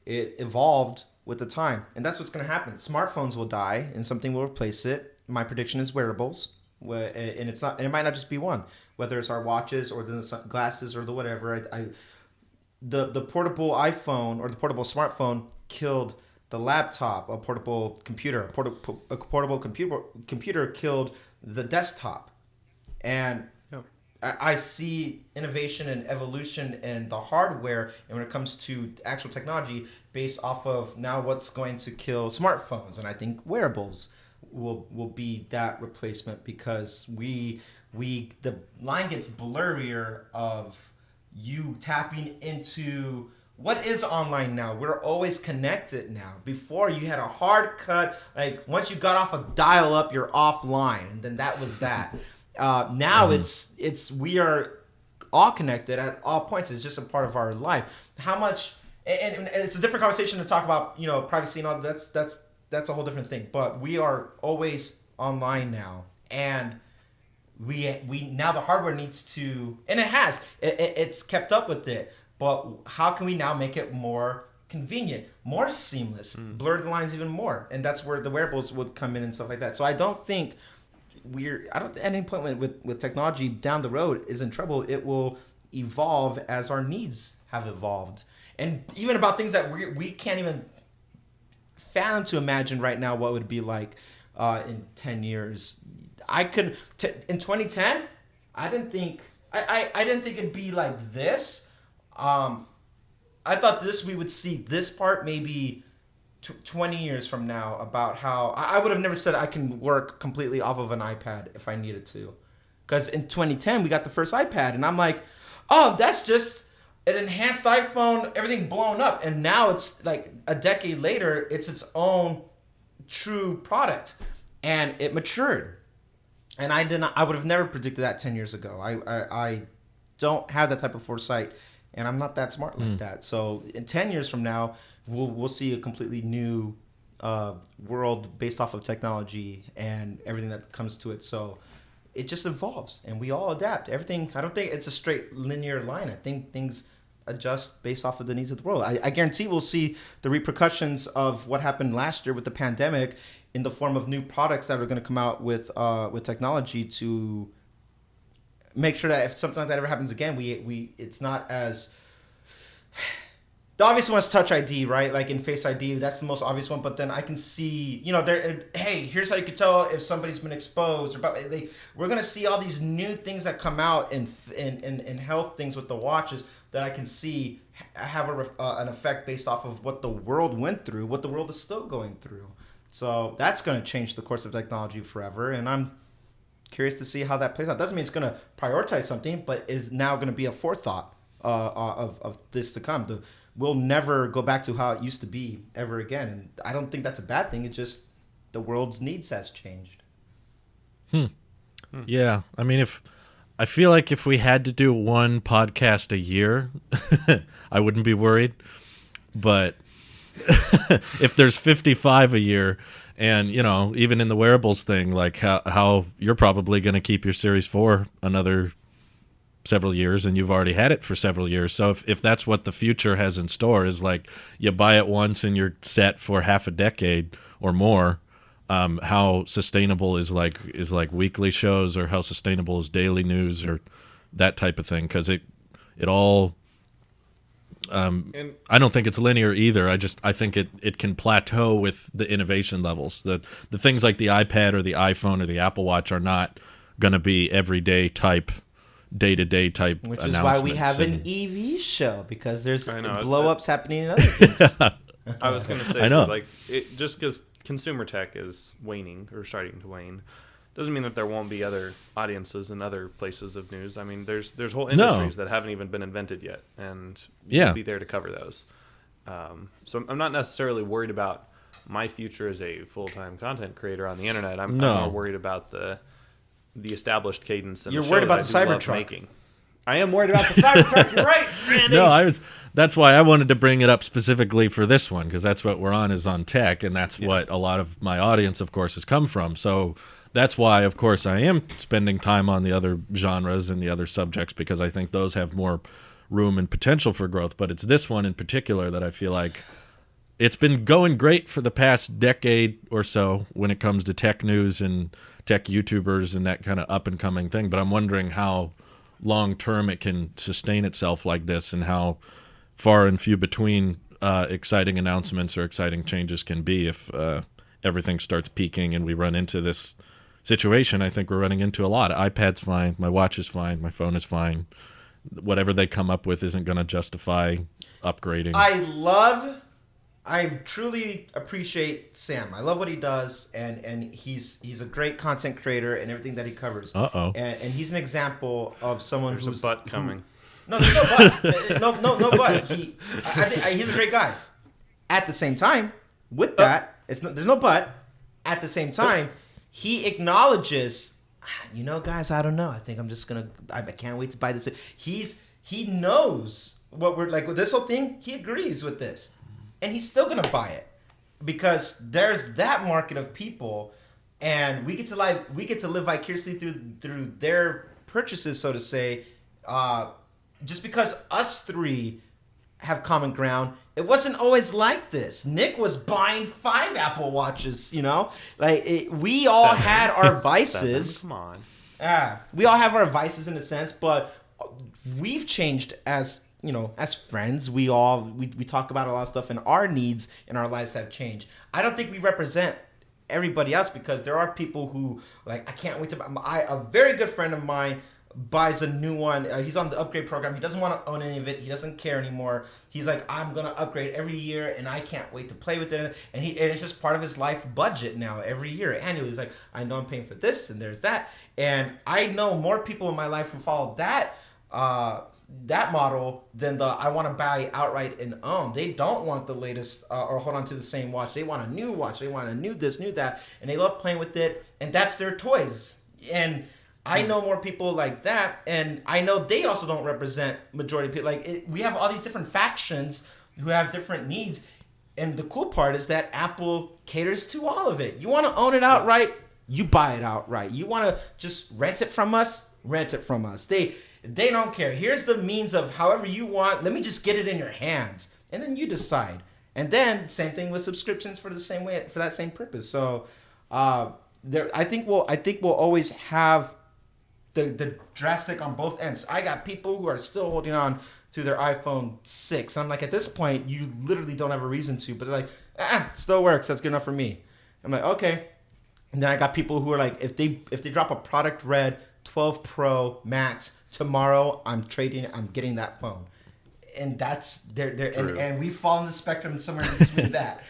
evolved with the time, and that's what's going to happen. Smartphones will die, and something will replace it. My prediction is wearables, and it's not, and it might not just be one. Whether it's our watches or the glasses or the whatever. The portable iPhone or the portable smartphone killed the laptop. A portable computer, a portable computer killed the desktop, and I see innovation and evolution in the hardware, and when it comes to actual technology, based off of now what's going to kill smartphones. And I think wearables will be that replacement, because the line gets blurrier of you tapping into what is online now. We're always connected now. Before, you had a hard cut, like once you got off a dial-up, you're offline, and then that was that. Now it's we are all connected at all points. It's just a part of our life. How much, and it's a different conversation to talk about, you know, privacy and all. That's a whole different thing. But we are always online now, and we now the hardware needs to, and it's kept up with it. But how can we now make it more convenient, more seamless, blur the lines even more? And that's where the wearables would come in and stuff like that. So I don't think at any point with technology down the road is in trouble. It will evolve as our needs have evolved, and even about things that we can't even fathom to imagine right now what would be like in 10 years. I could in 2010. I didn't think it'd be like this. I thought we would see this part maybe 20 years from now, about how I would have never said I can work completely off of an iPad if I needed to. Because in 2010, we got the first iPad, and I'm like, oh, that's just an enhanced iPhone, everything blown up. And now it's like a decade later, it's its own true product, and it matured. And I would have never predicted that 10 years ago. I don't have that type of foresight, and I'm not that smart like that. So in 10 years from now, we'll see a completely new world based off of technology and everything that comes to it. So it just evolves, and we all adapt. Everything. I don't think it's a straight linear line. I think things adjust based off of the needs of the world. I guarantee we'll see the repercussions of what happened last year with the pandemic in the form of new products that are going to come out with technology to make sure that if something like that ever happens again, it's not as... The obvious one's Touch ID, right? Like in Face ID, that's the most obvious one. But then I can see, hey, here's how you can tell if somebody's been exposed. We're gonna see all these new things that come out in health things with the watches that I can see have an effect based off of what the world went through, what the world is still going through. So that's gonna change the course of technology forever, and I'm curious to see how that plays out. Doesn't mean it's gonna prioritize something, but is now gonna be a forethought of this to come. We'll never go back to how it used to be ever again. And I don't think that's a bad thing. It's just the world's needs has changed. Yeah. I mean, I feel like if we had to do one podcast a year, I wouldn't be worried. But if there's 55 a year and, even in the wearables thing, like how you're probably going to keep your Series 4 another several years, and you've already had it for several years. So if that's what the future has in store, is like you buy it once and you're set for half a decade or more, how sustainable is like weekly shows, or how sustainable is daily news, or that type of thing? Because it all I don't think it's linear either. I think it can plateau with the innovation levels. The things like the iPad or the iPhone or the Apple Watch are not going to be everyday type, day-to-day type, which is why we have an EV show, because there's blow-ups happening in other things. I was going to say, I know. Like, just because consumer tech is waning or starting to wane doesn't mean that there won't be other audiences and other places of news. I mean, there's whole industries that haven't even been invented yet, and you'll be there to cover those. So I'm not necessarily worried about my future as a full-time content creator on the internet. I'm more worried about the established cadence. And you're worried about the Cybertruck. I am worried about the Cybertruck. You're right, Randy. No, that's why I wanted to bring it up specifically for this one, because that's what we're on, is on tech, and that's what a lot of my audience, of course, has come from. So that's why, of course, I am spending time on the other genres and the other subjects, because I think those have more room and potential for growth. But it's this one in particular that I feel like it's been going great for the past decade or so when it comes to tech news and tech YouTubers and that kind of up-and-coming thing. But I'm wondering how long-term it can sustain itself like this, and how far and few between exciting announcements or exciting changes can be if everything starts peaking and we run into this situation. I think we're running into a lot. iPad's fine, my watch is fine, my phone is fine. Whatever they come up with isn't going to justify upgrading. I truly appreciate Sam. I love what he does, and he's a great content creator and everything that he covers. And he's an example of someone There's a butt coming. No, there's no but. No but. He's a great guy. At the same time, with that, there's no but. At the same time, he acknowledges, guys, I don't know. I think I'm just I can't wait to buy this. He knows what we're like with this whole thing. He agrees with this, and he's still gonna buy it, because there's that market of people, and we get to live vicariously through their purchases, so to say. Just because us three have common ground, it wasn't always like this. Nick was buying 5 Apple Watches, we all had our vices. 7, come on. We all have our vices in a sense, but we've changed as friends. We talk about a lot of stuff, and our needs in our lives have changed. I don't think we represent everybody else, because there are people who, I can't wait to buy. A very good friend of mine buys a new one. He's on the upgrade program. He doesn't want to own any of it. He doesn't care anymore. He's like, I'm gonna upgrade every year, and I can't wait to play with it. And it's just part of his life budget now. Every year, annually, he's like, I know I'm paying for this, and there's that. And I know more people in my life who follow that model than the I want to buy outright and own. They don't want the latest or hold on to the same watch. They want a new watch. They want a new this, new that, and they love playing with it. And that's their toys. And I know more people like that, and I know they also don't represent majority of people. We have all these different factions who have different needs, and the cool part is that Apple caters to all of it. You want to own it outright? you buy it outright. You want to just rent it from us? Rent it from us. They don't care. Here's the means of however you want. Let me just get it in your hands, and then you decide. And then same thing with subscriptions for that same purpose. So I think we'll always have the drastic on both ends. I got people who are still holding on to their iPhone 6. I'm like, at this point, you literally don't have a reason to, but they're like, it still works. That's good enough for me. I'm like, okay. And then I got people who are like, if they drop a product red 12 Pro Max tomorrow, I'm getting that phone. And that's and we fall in the spectrum somewhere in between that.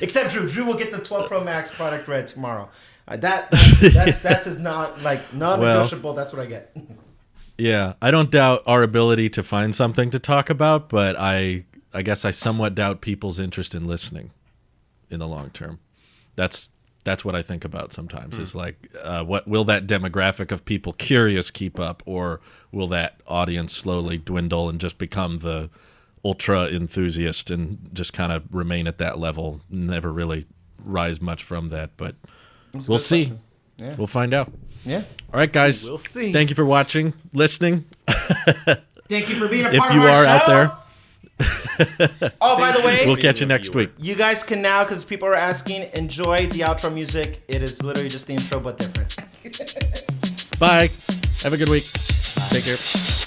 Except Drew. Drew will get the 12 Pro Max product red tomorrow. That's his non-negotiable. Well, that's what I get. Yeah, I don't doubt our ability to find something to talk about, but I guess I somewhat doubt people's interest in listening in the long term. That's what I think about sometimes. Is like, what will that demographic of people curious keep up, or will that audience slowly dwindle and just become the ultra enthusiast and just kind of remain at that level, never really rise much from that? But we'll see. Yeah. We'll find out. Yeah. All right, guys. We'll see. Thank you for watching, listening. Thank you for being a part if of you our are show. out there. Oh, by the way, we'll catch you next week. You guys can now, because people are asking, enjoy the outro music. It is literally just the intro, but different. Bye. Have a good week. Take care.